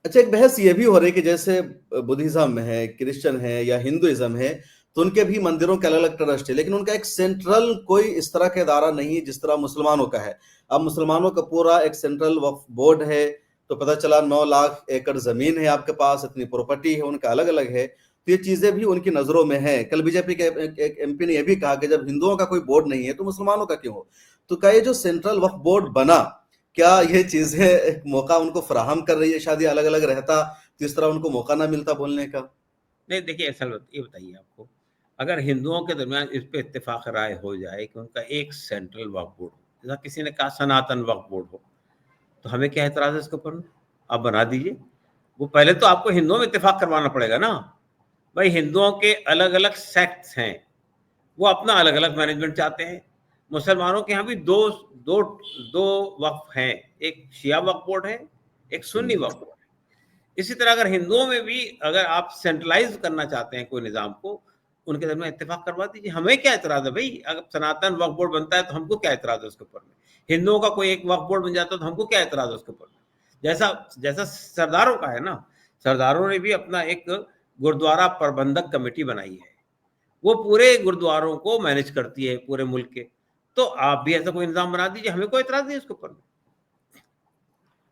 अच्छा, एक बहस ये भी हो रही है कि जैसे बुद्धिज्म है, क्रिश्चियन है या हिंदुइज्म है, तो उनके भी मंदिरों के अलग अलग ट्रस्ट है, लेकिन उनका एक सेंट्रल कोई इस तरह का इदारा नहीं है जिस तरह मुसलमानों का है। अब मुसलमानों का पूरा एक सेंट्रल वक्फ बोर्ड है, तो पता चला 9 लाख एकड़ जमीन है आपके पास, इतनी प्रॉपर्टी है, उनका अलग अलग है, तो ये चीजें भी उनकी नजरों में है। कल बीजेपी के एक एमपी ने यह भी कहा कि जब हिंदुओं का कोई बोर्ड नहीं है तो मुसलमानों का क्यों हो। तो क्या ये जो सेंट्रल वक्फ बोर्ड बना, क्या ये चीजें एक मौका उनको फराहम कर रही है, शायद ये अलग अलग रहता तो इस तरह उनको मौका ना मिलता बोलने का। नहीं देखिए, असल बात ये बताइए आपको, अगर हिंदुओं के दरमियान इस पे इत्तेफाक राय हो जाए कि उनका एक सेंट्रल वक्फ बोर्ड हो, जैसा किसी ने कहा सनातन वक्फ बोर्ड हो, तो हमें क्या एतराज़ है इसके ऊपर में? आप बना दीजिए। वो पहले तो आपको हिंदुओं में इत्तेफाक करवाना पड़ेगा ना। भाई, हिंदुओं के अलग अलग सेक्ट्स हैं, वो अपना अलग अलग मैनेजमेंट चाहते हैं। मुसलमानों के यहाँ भी दो दो दो वक्फ हैं, एक शिया वक्फ बोर्ड है, एक सुन्नी वक्फ बोर्ड है। इसी तरह अगर हिंदुओं में भी अगर आप सेंट्रलाइज करना चाहते हैं कोई निज़ाम को, उनके दरमियान इत्तेफाक करवा दीजिए। हमें क्या एतराज़ है भाई, अगर सनातन वक्फ बोर्ड बनता है तो हमको क्या एतराज़ है उसके ऊपर में? हिंदुओं का कोई एक वक्फ बोर्ड बन जाता है तो हमको क्या एतराज़ है उसके ऊपर में? जैसा जैसा सरदारों का है ना, सरदारों ने भी अपना एक गुरुद्वारा प्रबंधक कमेटी बनाई है, वो पूरे गुरुद्वारों को मैनेज करती है पूरे मुल्क के। तो आप भी ऐसा कोई निज़ाम बना दीजिए, हमें कोई एतराज़ नहीं है उसके ऊपर में।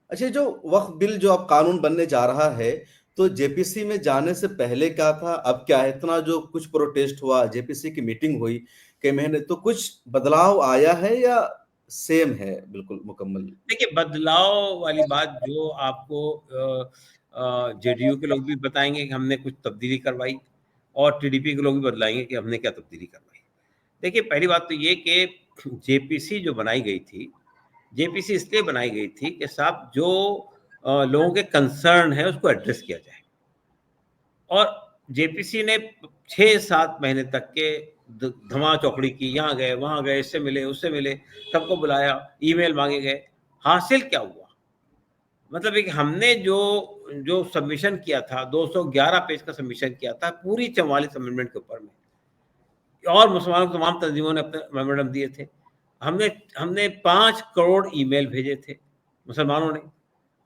अच्छा, जो वक्फ बिल जो अब कानून बनने जा रहा है, तो जेपीसी में जाने से पहले क्या था, अब क्या है? इतना जो कुछ प्रोटेस्ट हुआ, जेपीसी की मीटिंग हुई कई महीने, तो कुछ बदलाव आया है या सेम है बिल्कुल मुकम्मल? देखिए, बदलाव वाली बात जो आपको जेडीयू के लोग भी बताएंगे कि हमने कुछ तब्दीली करवाई, और टीडीपी के लोग भी बदलाएंगे कि हमने क्या तब्दीली करवाई। देखिए, पहली बात तो ये कि जेपीसी जो बनाई गई थी, जेपीसी इसलिए बनाई गई थी कि साहब जो लोगों के कंसर्न है उसको एड्रेस किया जाए। और जेपीसी ने 6-7 महीने तक के धमा चौकड़ी की, यहाँ गए वहाँ गए, इससे मिले उससे मिले, सबको बुलाया, ईमेल मांगे गए। हासिल क्या हुआ? मतलब एक हमने जो जो सबमिशन किया था, 211 पेज का सबमिशन किया था पूरी 44 अमेंडमेंट के ऊपर में, और मुसलमानों की तमाम तंजीमों ने अपने मेमोरेंडम दिए थे। हमने हमने 5 करोड़ ईमेल भेजे थे मुसलमानों ने। जी।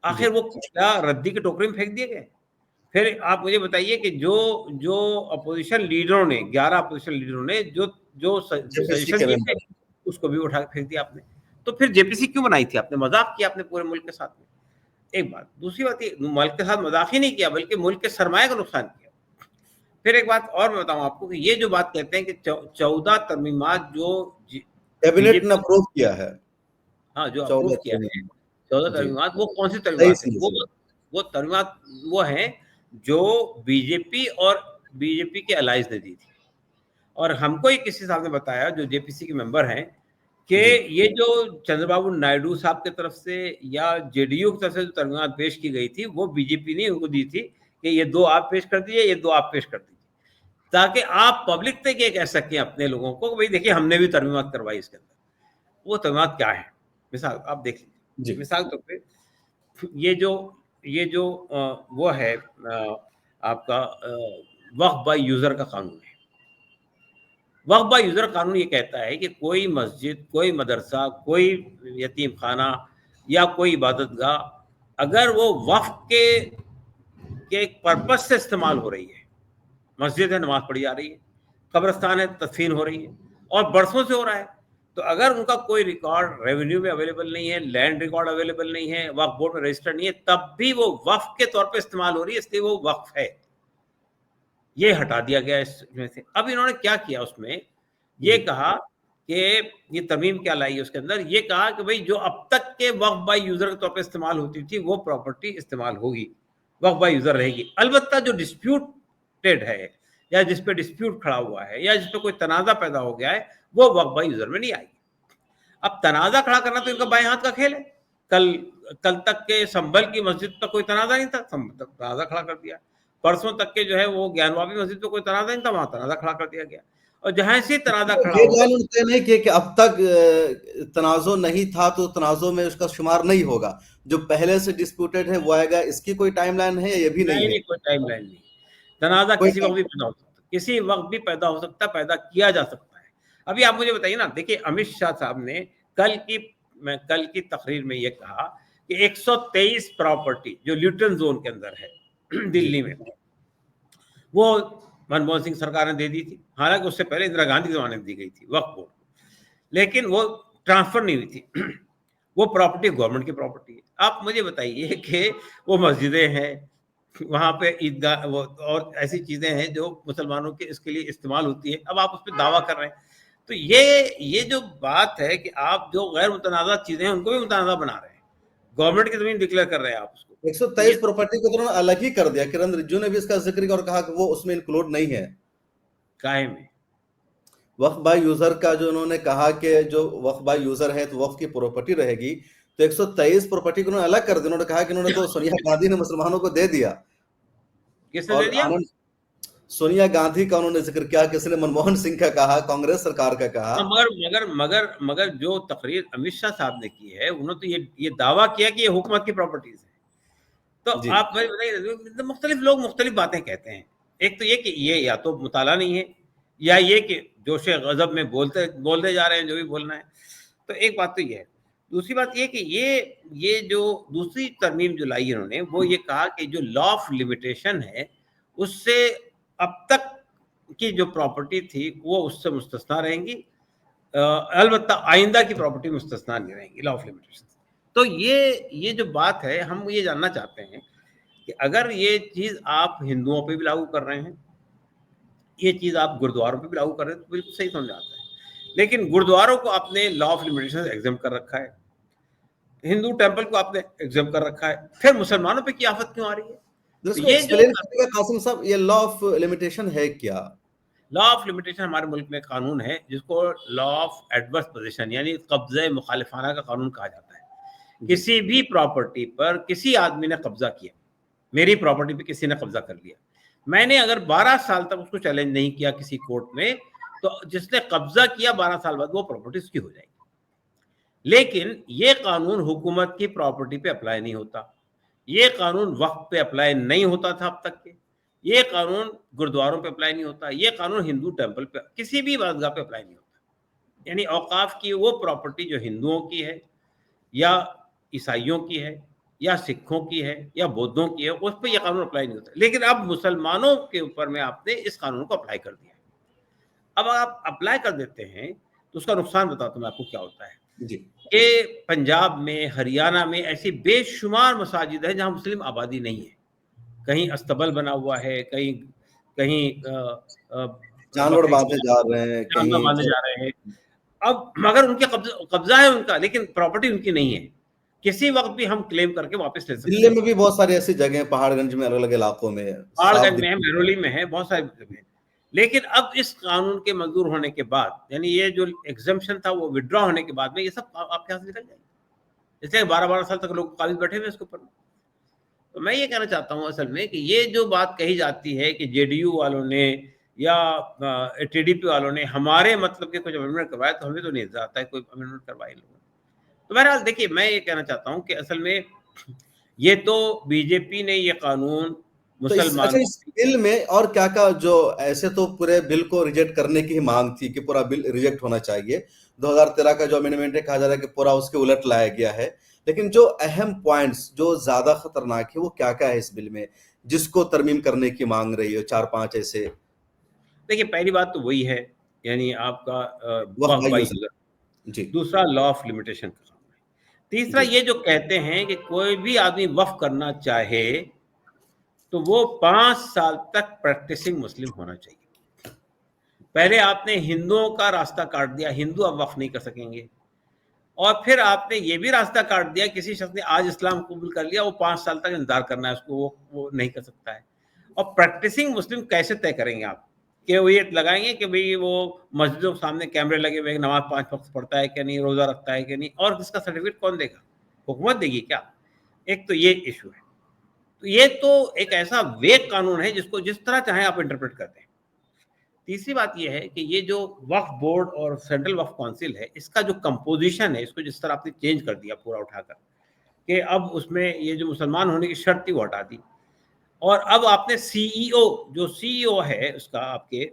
आखिर वो क्या रद्दी की टोकरी में फेंक दिए गए? फिर आप मुझे बताइए कि जो जो अपोजिशन लीडरों ने, 11 अपोजिशन लीडरों ने जो जेपीसी सजेशन के दिए थे, मेंबर। उसको भी उठा के फेंक दिया आपने। तो फिर जेपीसी क्यों बनाई थी आपने? मज़ाक किया आपने पूरे मुल्क के साथ में। एक बात, दूसरी बात, ये मुल्क के साथ मज़ाक ही नहीं किया बल्कि मुल्क के सरमाए का नुकसान किया। फिर एक बात और मैं बताऊँ आपको कि ये जो बात कहते हैं कि 14 तरमीमात जो कैबिनेट ने बीजेपी, अप्रूव किया है। हाँ, जो अप्रूव 14 किया तरमीम। है, 14 जी। तरमीमात, वो कौन सी तरमीमात 23 है? में वो से। वो तरमीमात वो हैं जो बीजेपी और बीजेपी के अलाइज ने दी थी। और हमको ही किसी साहब ने बताया जो जेपीसी के मेंबर हैं कि जी ये जो चंद्रबाबू नायडू साहब की तरफ से या जेडीयू की तरफ से जो तरमीमात पेश की गई थी वो बीजेपी ने उनको दी थी कि ये दो आप पेश कर दीजिए, ये दो आप पेश कर दीजिए, ताकि आप पब्लिक तक ये कह सकें अपने लोगों को भाई देखिए हमने भी तरमीमात करवाई इसके अंदर। वो तरमीमात क्या है? मिसाल आप देख लीजिए, जी मिसाल तौर पे ये जो वो है आपका वक्फ बाय यूजर का कानून है। वक्फ बाय यूजर कानून ये कहता है कि कोई मस्जिद, कोई मदरसा, कोई यतीम खाना या कोई इबादतगाह अगर वो वक्फ के पर्पज से इस्तेमाल हो रही है, मस्जिद है नमाज पढ़ी जा रही है, कब्रिस्तान है तदफीन हो रही है और बरसों से हो रहा है, तो अगर उनका कोई रिकॉर्ड रेवेन्यू में अवेलेबल नहीं है, लैंड रिकॉर्ड अवेलेबल नहीं है, वक्फ बोर्ड में रजिस्टर्ड नहीं है, तब भी वो वक्फ के तौर पे इस्तेमाल हो रही है, इसलिए वो वक्फ है। ये हटा दिया गया इसमें से। अब इन्होंने क्या किया उसमें, ये कहा कि ये तरमीम क्या लाई है उसके अंदर, ये कहा कि भाई जो अब तक के वक्फ बाय यूजर के तौर पे इस्तेमाल होती थी वो प्रॉपर्टी इस्तेमाल होगी, वक्फ बाय यूजर रहेगी। अलबत्ता जो डिस्प्यूटेड है या जिस पे डिस्प्यूट खड़ा हुआ है या जिस पे कोई तनाजा पैदा हो गया है वो वक्फ बाय यूजर में नहीं आएगी। अब तनाजा खड़ा करना तो इनका बाएं हाथ का खेल है। कल कल तक के संभल की मस्जिद पर कोई तनाजा नहीं था, तनाजा खड़ा कर दिया। परसों तक के जो है वो ज्ञानवापी मस्जिद पर कोई तनाजा नहीं था, वहां तनाजा खड़ा कर दिया गया। और जहां से तनाजा खड़ा ये हो, कानून तय नहीं किया कि अब तक तनाजो नहीं था तो तनाजो में उसका शुमार नहीं होगा, जो पहले से डिस्प्यूटेड है वो आएगा, इसकी कोई टाइमलाइन है या ये भी नहीं नहीं है? नहीं कोई टाइमलाइन नहीं। तनाजा कोई किसी वक्त भी पैदा हो सकता है, किसी वक्त भी पैदा हो सकता है, पैदा किया जा सकता है। अभी आप मुझे बताइए ना, देखिए अमित शाह साहब ने कल की तकरीर में ये कहा कि 123 प्रॉपर्टी जो ल्यूटन जोन के अंदर है जी दिल्ली में, वो मनमोहन सिंह सरकार ने दे दी थी। हालांकि उससे पहले इंदिरा गांधी के जमाने में दी गई थी वक्फ बोर्ड, लेकिन वो ट्रांसफर नहीं हुई थी। वो प्रॉपर्टी गवर्नमेंट की प्रॉपर्टी है। आप मुझे बताइए कि वो मस्जिदें हैं, वहां पे ईदगाह वो और ऐसी चीजें हैं जो मुसलमानों के इसके लिए इस्तेमाल होती है, अब आप उस पर दावा कर रहे हैं। तो ये जो बात है कि आप जो गैर मुतनाज़ा चीजें हैं उनको भी मुतनाज़ा बना रहे हैं, गवर्नमेंट की जमीन डिक्लेयर कर रहे हैं आप उसको। तो 123 प्रॉपर्टी को तो उन्होंने अलग ही कर दिया। किरण रिजिजू ने भी इसका जिक्र किया और कहा कि वो उसमें इंक्लूड नहीं है। काहे में वक्फ बाय यूजर का जो उन्होंने कहा कि जो वक्फ बाय यूजर है तो वक्फ की प्रॉपर्टी रहेगी, तो 123 प्रॉपर्टी को उन्होंने अलग कर दिया। उन्होंने कहा कि उन्होंने तो सोनिया गांधी ने मुसलमानों को दे दिया। किसने दे और दिया? आनंद सोनिया गांधी का उन्होंने जिक्र किया, किसी ने मनमोहन सिंह का कहा, कांग्रेस सरकार का कहा। मगर जो तकरीर अमित शाह साहब ने की है, उन्होंने तो ये दावा किया कि ये हुकूमत की प्रॉपर्टीज है। तो जी आप मुझे बताइए, मुख्तलिफ लोग मुख्तलिफ बातें कहते हैं। एक तो ये कि ये या तो मुताला नहीं है, या ये कि जोशे गजब में बोलते जा रहे हैं जो भी बोलना है। तो एक बात तो ये है। दूसरी बात ये कि ये जो दूसरी तरमीम जो लाई इन्होंने, वो ये कहा कि जो लॉ ऑफ लिमिटेशन है उससे अब तक की जो प्रॉपर्टी थी वो उससे मुस्तस्ना रहेंगी, अलबत्ता आइंदा की प्रॉपर्टी मुस्तस्ना नहीं रहेंगी लॉ ऑफ लिमिटेशन। तो ये जो बात है, हम ये जानना चाहते हैं कि अगर ये चीज आप हिंदुओं पे भी लागू कर रहे हैं, ये चीज आप गुरुद्वारों पे भी लागू कर रहे हैं, तो बिल्कुल सही समझ आता है। लेकिन गुरुद्वारों को आपने लॉ ऑफ लिमिटेशन एग्जाम कर रखा है, हिंदू टेम्पल को आपने एग्जाम कर रखा है, फिर मुसलमानों पे की आफत क्यों आ रही है? तो इसको ये जो एक्सप्लेन करिएगा कासिम साहब, ये लॉ ऑफ लिमिटेशन है क्या? लॉ ऑफ लिमिटेशन हमारे मुल्क में कानून है जिसको लॉ ऑफ एडवर्स पोजीशन यानी कब्जे मुखालिफाना का कानून कहा जाता है। किसी भी प्रॉपर्टी पर किसी आदमी ने कब्जा किया, मेरी प्रॉपर्टी पे किसी ने कब्जा कर लिया, मैंने अगर 12 साल तक उसको चैलेंज नहीं किया किसी कोर्ट में, तो जिसने कब्जा किया 12 साल बाद वो प्रॉपर्टी उसकी हो जाएगी। लेकिन ये कानून हुकूमत की प्रॉपर्टी पे अप्लाई नहीं होता, ये कानून वक्फ पे अप्लाई नहीं होता था अब तक के, ये कानून गुरुद्वारों पे अप्लाई नहीं होता, ये कानून हिंदू टेम्पल पे किसी भी इबादतगाह पे अप्लाई नहीं होता। यानी औकाफ की वो प्रॉपर्टी जो हिंदुओं की है या ईसाइयों की है या सिखों की है या बौद्धों की है, उस पर यह कानून अप्लाई नहीं होता। लेकिन अब मुसलमानों के ऊपर में आपने इस कानून को अप्लाई कर दिया है। अब आप अप्लाई कर देते हैं तो उसका नुकसान बताता हूं मैं आपको क्या होता है जी कि पंजाब में, हरियाणा में ऐसी बेशुमार मसाजिद है जहां मुस्लिम आबादी नहीं है। कहीं अस्तबल बना हुआ है, कहीं कहीं जानवर बकरी बांधे जा रहे हैं जानवर कहीं। बांधे जा रहे हैं। अब मगर उनके कब्जा है उनका, लेकिन प्रॉपर्टी उनकी नहीं है। किसी वक्त भी हम क्लेम करके वापस ले सकते दिल्ली हैं। में भी बहुत सारी ऐसी जगह हैं, पहाड़गंज में, अलग अलग इलाकों में साफ पहाड़गंज में है, दिख। महरौली में है, बहुत सारी जगह है। लेकिन अब इस कानून के मंजूर होने के बाद, यानी ये जो एग्जम्पशन था वो विड्रॉ होने के बाद में ये सब आपके हाथ से निकल जाएगा। जैसे 12-12 साल तक लोग काबिज बैठे हुए इसके ऊपर। तो मैं ये कहना चाहता हूँ असल में कि ये जो बात कही जाती है कि जेडीयू वालों ने या टीडीपी वालों ने हमारे मतलब के कुछ अमेंडमेंट करवाए, तो हमें तो नहीं नजर आता है कोई अमेंडमेंट करवाए लोगों ने। तो बहरहाल देखिए, मैं ये कहना चाहता हूँ कि असल में ये तो बीजेपी ने ये कानून तो अच्छा, मुसलमानों, इस बिल में और क्या क्या, जो ऐसे तो पूरे बिल को रिजेक्ट करने की ही मांग थी कि पूरा बिल रिजेक्ट होना चाहिए। 2013 का जो अमेंडमेंट है, कहा जा रहा है कि पूरा उसके उलट लाया गया है। लेकिन जो अहम पॉइंट्स जो ज्यादा खतरनाक है वो क्या क्या है इस बिल में, जिसको तरमीम करने की मांग रही है? 4-5 ऐसे। देखिए पहली बात तो वही है, यानी आपका वक्फ वक्फ का यूज। बाई। जी। दूसरा लॉ ऑफ लिमिटेशन का काम है। तीसरा जी। ये जो कहते हैं कि कोई भी आदमी वक्फ करना चाहे तो वो 5 साल तक प्रैक्टिसिंग मुस्लिम होना चाहिए। पहले आपने हिंदुओं का रास्ता काट दिया, हिंदू अब वक्फ नहीं कर सकेंगे। और फिर आपने ये भी रास्ता काट दिया, किसी शख्स ने आज इस्लाम कबूल कर लिया, वो 5 साल तक इंतजार करना है उसको, वो नहीं कर सकता है। और प्रैक्टिसिंग मुस्लिम कैसे तय करेंगे आप? कि वो ये लगाएंगे कि भाई वो मस्जिदों के सामने कैमरे लगे हुए, नमाज 5 वक्त पढ़ता है कि नहीं, रोजा रखता है कि नहीं, और इसका सर्टिफिकेट कौन देगा? हुकूमत देगी क्या? एक तो ये इशू है। तो ये तो एक ऐसा वेग कानून है जिसको जिस तरह चाहे आप इंटरप्रेट करते हैं। तीसरी बात यह है कि ये जो वक्फ बोर्ड और सेंट्रल वक्फ काउंसिल है, इसका जो कंपोजिशन है, इसको जिस तरह आपने चेंज कर दिया पूरा उठाकर, कि अब उसमें ये जो मुसलमान होने की शर्त थी वो हटा दी, और अब आपने सीईओ, जो सीईओ है उसका आपके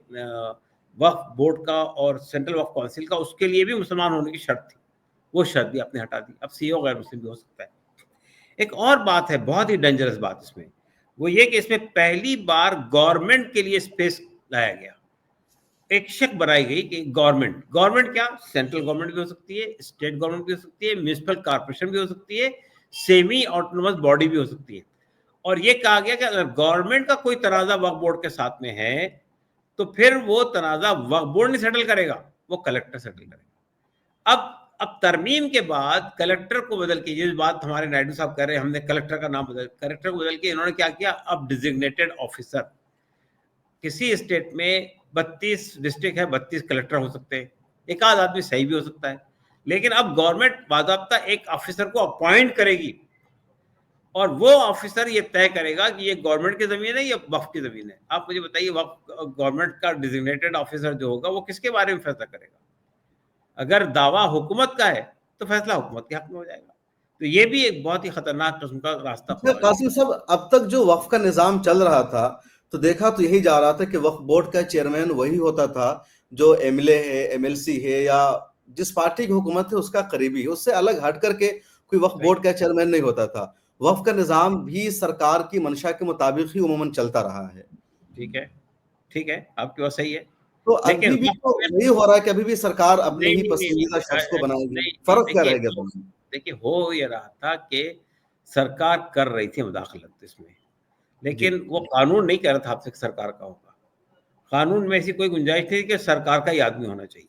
वक्फ बोर्ड का और सेंट्रल वक्फ काउंसिल का, उसके लिए भी मुसलमान होने की शर्त थी, वो शर्त भी आपने हटा दी। अब सीईओ गैर मुस्लिम भी हो सकता है। एक और बात है, बहुत ही डेंजरस बात इसमें, वो ये कि इसमें पहली बार गवर्नमेंट के लिए स्पेस लाया गया। एक शक बनाई गई कि गवर्नमेंट क्या, सेंट्रल गवर्नमेंट भी हो सकती है, स्टेट गवर्नमेंट भी हो सकती है, म्यूनिसिपल कॉर्पोरेशन भी हो सकती है, सेमी ऑटोनोमस बॉडी भी हो सकती है। और ये कहा गया कि अगर गवर्नमेंट का कोई तनाजा वक्फ बोर्ड के साथ में है तो फिर वो तनाजा वक्फ बोर्ड नहीं सेटल करेगा, वो कलेक्टर सेटल करेगा। अब तरमीम के बाद कलेक्टर को बदल के, ये बात हमारे नायडू साहब कह रहे हैं, हमने कलेक्टर का नाम बदल, कलेक्टर को बदल के इन्होंने क्या किया, अब डिजिग्नेटेड ऑफिसर, किसी स्टेट में 32 डिस्ट्रिक्ट है, 32 कलेक्टर हो सकते हैं, एक आध आदमी सही भी हो सकता है, लेकिन अब गवर्नमेंट बाकायदा एक ऑफिसर को अपॉइंट करेगी और वो ऑफिसर ये तय करेगा कि ये गवर्नमेंट की जमीन है या वक्फ की जमीन है। आप मुझे बताइए, वक्फ गवर्नमेंट का डिजिग्नेटेड ऑफिसर जो होगा वो किसके बारे में फैसला करेगा? अगर दावा हुकूमत का है तो फैसला हुकूमत के हक में हो जाएगा। तो ये भी एक बहुत ही खतरनाक किस्म का रास्ता अच्छा खुला है। कासिम साहब, अब तक जो वक्फ का निजाम चल रहा था, तो देखा तो यही जा रहा था कि वक्फ बोर्ड का चेयरमैन वही होता था जो एमएलए है, एमएलसी है, या जिस पार्टी की हुकूमत है उसका करीबी है। उससे अलग हट करके कोई वक्फ बोर्ड का चेयरमैन नहीं होता था। वक्फ का निजाम भी सरकार की मंशा के मुताबिक ही उमूमन चलता रहा है। ठीक है, ठीक है, आपकी बात सही है। तो लेकिन अभी भी तो वक्फ में यही हो रहा है कि अभी भी सरकार अपने नहीं ही नहीं नहीं नहीं पसंदीदा शख्स को बनाएगी। नहीं नहीं, फर्क क्या देखिए रहेगा दोनों में? देखिए हो ये रहा था कि सरकार कर रही थी मुदाखलत इसमें, जी। लेकिन वो कानून नहीं कह रहा था आपसे कि सरकार का होगा। कानून में ऐसी कोई गुंजाइश थी कि सरकार का ही आदमी होना चाहिए।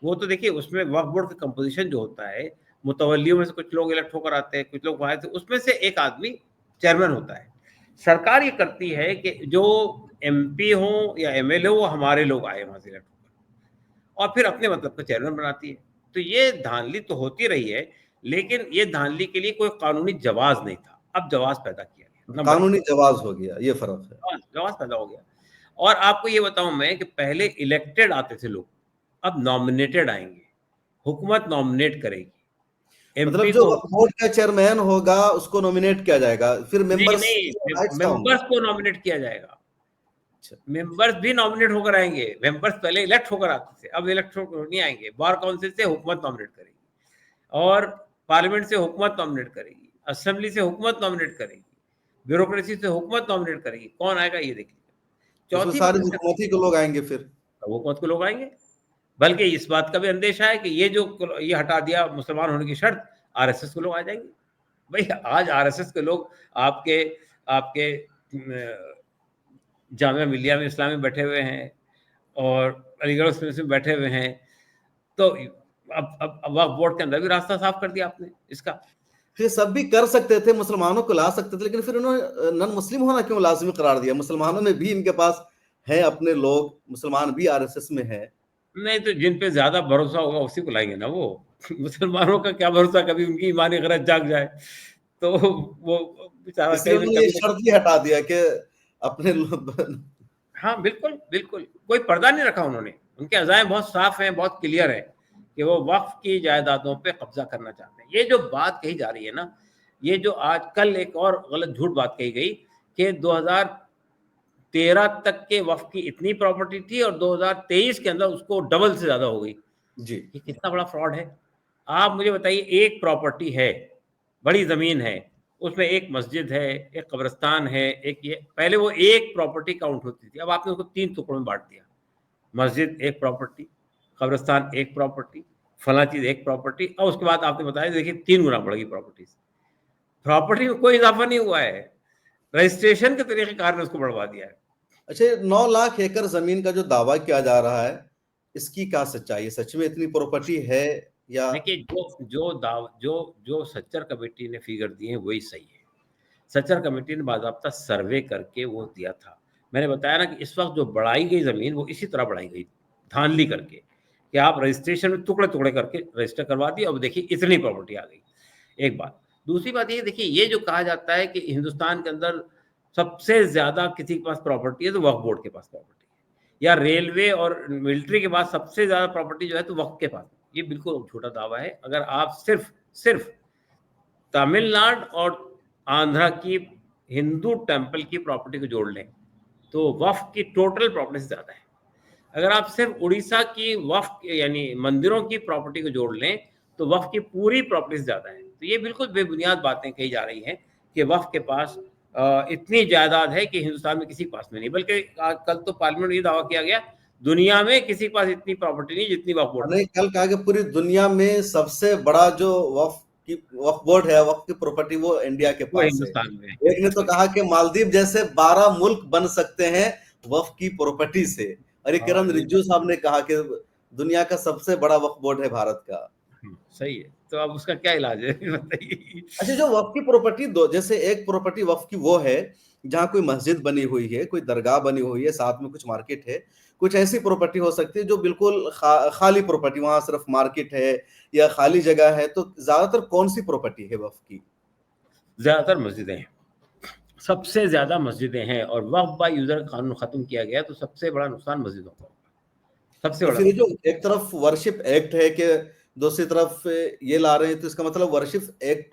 वो तो देखिए उसमें वक्फ बोर्ड का कंपोजिशन जो होता है, मुतवल्लियों में से कुछ लोग इलेक्ट होकर आते हैं, कुछ लोग बाहर से, उसमें से एक आदमी चेयरमैन होता है। सरकार ये करती है कि जो एमपी हो या एमएलए हो, हमारे लोग आए वहां से इलेक्ट होकर, और फिर अपने मतलब का चेयरमैन बनाती है। तो ये धांधली तो होती रही है, लेकिन ये धांधली के लिए कोई कानूनी जवाज नहीं था। अब जवाज पैदा किया गया, नंबर एक कानूनी जवाब हो गया, ये फर्क है। जवाज पैदा हो गया। और आपको ये बताऊं मैं कि पहले इलेक्टेड आते थे लोग, अब नॉमिनेटेड आएंगे, हुकूमत नॉमिनेट करेगी मतलब एमपी जो को। वक्फ बोर्ड का चेयरमैन होगा उसको नॉमिनेट किया जाएगा, फिर नहीं मेंबर्स नहीं, राइट्स क्या होंगे? मेंबर्स को नॉमिनेट किया जाएगा। अच्छा। मेंबर्स भी नॉमिनेट होकर आएंगे। मेंबर्स पहले इलेक्ट होकर आते थे, अब इलेक्ट होकर नहीं आएंगे। बार काउंसिल से हुकूमत नॉमिनेट करेगी, और पार्लियामेंट से हुकूमत नॉमिनेट करेगी, असेंबली से हुकूमत नॉमिनेट करेगी, ब्यूरोक्रेसी से हुकूमत नॉमिनेट करेगी। कौन आएगा ये देखिए। उसमें चौथी सारे बात, हुकूमती के लोग आएंगे फिर। हुकूमत के लोग आएंगे। बल्कि इस बात का भी अंदेशा है कि ये जो ये हटा दिया मुसलमान होने की शर्त, आरएसएस के लोग आ जाएंगे। भाई आज आरएसएस के लोग आपके आपके जामिया मिलिया में इस्लाम में बैठे हुए हैं और अलीगढ़ मुस्लिम में बैठे हुए हैं। तो अब वक्फ बोर्ड के अंदर भी रास्ता साफ कर दिया आपने इसका। फिर सब भी कर सकते थे, मुसलमानों को ला सकते थे, लेकिन फिर उन्होंने नॉन मुस्लिम होना क्यों लाजमी करार दिया? मुसलमानों में भी इनके पास है अपने लोग, मुसलमान भी आरएसएस में है। नहीं तो जिन पे ज्यादा भरोसा होगा उसी को लाएंगे ना वो। मुसलमानों का क्या भरोसा, कभी उनकी ईमानी गरज जाग जाए तो वो बेचारा इसलिए कहीं उन्होंने ये कभी शर्त ही हटा दिया कि अपने हाँ बिल्कुल बिल्कुल, कोई पर्दा नहीं रखा उन्होंने। उनके अज़ाए बहुत साफ हैं, बहुत क्लियर है कि वो वक्फ की जायदादों पे कब्जा करना चाहते हैं। ये जो बात कही जा रही है ना, ये जो आज कल एक और गलत झूठ बात कही गई कि 2013 तक के वक्फ की इतनी प्रॉपर्टी थी और 2023 के अंदर उसको डबल से ज्यादा हो गई। जी ये कितना बड़ा फ्रॉड है। आप मुझे बताइए, एक प्रॉपर्टी है, बड़ी जमीन है, उसमें एक मस्जिद है, एक कब्रिस्तान है, एक ये, पहले वो एक प्रॉपर्टी काउंट होती थी, अब आपने उसको 3 टुकड़ों में बांट दिया। मस्जिद एक प्रॉपर्टी, कब्रिस्तान एक प्रॉपर्टी, फला चीज एक प्रॉपर्टी, और उसके बाद आपने बताया देखिए 3 गुना बढ़ गई प्रॉपर्टीज। प्रॉपर्टी में कोई इजाफा नहीं हुआ है, रजिस्ट्रेशन के तरीकेकार ने उसको बढ़वा दिया है। अच्छा, 9 लाख एकड़ जमीन का जो दावा किया जा रहा है, इसकी क्या सच्चाई है? सच में इतनी प्रॉपर्टी है या? देखिए जो सच्चर कमेटी ने फिगर दिए हैं वही सही है। सच्चर कमेटी ने बाकायदा सर्वे करके वो दिया था। मैंने बताया ना कि इस वक्त जो बढ़ाई गई जमीन वो इसी तरह बढ़ाई गई, धांधली करके, कि आप रजिस्ट्रेशन में टुकड़े टुकड़े करके रजिस्टर करवा दिए, अब देखिए इतनी प्रॉपर्टी आ गई। एक बात। दूसरी बात ये देखिए, ये जो कहा जाता है कि हिंदुस्तान के अंदर सबसे ज्यादा किसी के पास प्रॉपर्टी है तो वक्फ बोर्ड के पास प्रॉपर्टी है, या रेलवे और मिलिट्री के पास सबसे ज्यादा प्रॉपर्टी जो है तो वक्फ के पास। ये बिल्कुल झूठा दावा है। अगर आप सिर्फ सिर्फ तमिलनाडु और आंध्रा की हिंदू टेम्पल की प्रॉपर्टी को जोड़ लें तो वक्फ की टोटल प्रॉपर्टी से ज्यादा है। अगर आप सिर्फ उड़ीसा की वक्फ यानी मंदिरों की प्रॉपर्टी को जोड़ लें तो वक्फ की पूरी प्रॉपर्टी से ज्यादा है। तो ये बिल्कुल बेबुनियाद बातें कही जा रही हैं कि वक्फ के पास इतनी जायदाद है कि हिंदुस्तान में किसी के पास में नहीं, बल्कि कल तो पार्लियामेंट में ये दावा किया गया दुनिया में किसी के पास इतनी प्रॉपर्टी नहीं जितनी वक्फ बोर्ड हमने कल कहा कि पूरी दुनिया में सबसे बड़ा जो वक्फ बोर्ड है, वक्फ की प्रॉपर्टी, वो इंडिया के वो पास है। हिंदुस्तान में है। एक ने तो कहा कि मालदीव जैसे 12 मुल्क बन सकते हैं वक्फ की प्रॉपर्टी से, और ये किरण रिजिजू साहब ने कहा कि दुनिया का सबसे बड़ा वक्फ बोर्ड है भारत का। सही है, तो अब उसका क्या इलाज है बताइए। अच्छा, जो वक्फ की प्रॉपर्टी, दो जैसे एक प्रॉपर्टी वक्फ की वो है जहाँ कोई मस्जिद बनी हुई है, कोई दरगाह बनी हुई है, साथ में कुछ मार्केट है। कुछ ऐसी प्रॉपर्टी हो सकती है जो बिल्कुल खाली प्रॉपर्टी, वहां सिर्फ मार्केट है या खाली जगह है। तो ज्यादातर कौन सी प्रॉपर्टी है वक्फ की? ज्यादातर मस्जिदें हैं, सबसे ज्यादा मस्जिदें हैं, और वक्फ बाय यूजर कानून खत्म किया गया तो सबसे बड़ा नुकसान मस्जिदों का होगा, सबसे तो बड़ा फिर ये जो नुकसान। एक तरफ वर्शिप एक्ट है कि दूसरी तरफ ये ला रहे हैं, तो इसका मतलब वर्शिप एक्ट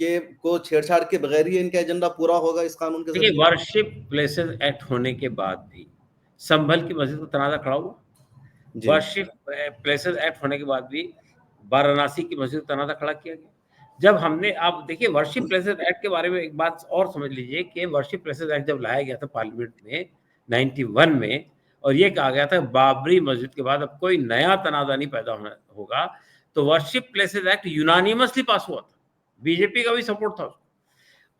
के को छेड़छाड़ के बगैर ही इनका एजेंडा पूरा होगा इस कानून के देखिए, जरिए? वर्शिप प्लेसेस एक्ट होने के बाद भी संभल की मस्जिद का तनाजा खड़ा हुआ। जी वर्शिप प्लेसेस एक्ट होने के बाद भी वाराणसी की मस्जिद का तनाजा खड़ा किया गया। जब हमने, आप देखिए वर्शिप प्लेसेस एक्ट के बारे में एक बात और समझ लीजिए कि वर्शिप प्लेसेस एक्ट जब लाया गया था पार्लियामेंट में 91 में, और ये कहा गया था बाबरी मस्जिद के बाद अब कोई नया तनाजा नहीं पैदा होगा, तो वर्शिप प्लेसेस एक्ट यूनानिमसली पास हुआ था, बीजेपी का भी सपोर्ट था।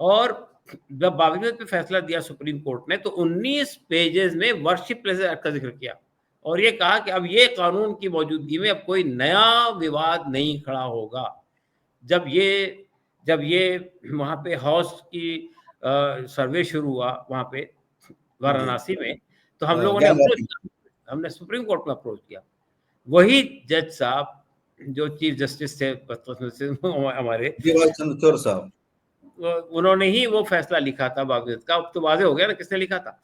और जब बाबरी मस्जिद पे फैसला दिया सुप्रीम कोर्ट ने तो 19 पेजेस में वर्शिप प्लेसेस एक्ट का जिक्र किया, और ये कहा कि अब ये कानून की मौजूदगी में अब कोई नया विवाद नहीं खड़ा होगा। जब ये जब ये वहां पे हाउस की सर्वे शुरू हुआ वहां पे जी। वाराणसी में, तो हम लोगों ने ज्ञान अप्रोच राशि। किया, हमने सुप्रीम कोर्ट में अप्रोच किया। वही जज साहब जो चीफ जस्टिस थे हमारे, जीवाल चंद्रचूड़ साहब। उन्होंने ही वो फैसला लिखा था बाबरी मस्जिद का। अब तो वाजे हो गया ना किसने लिखा था।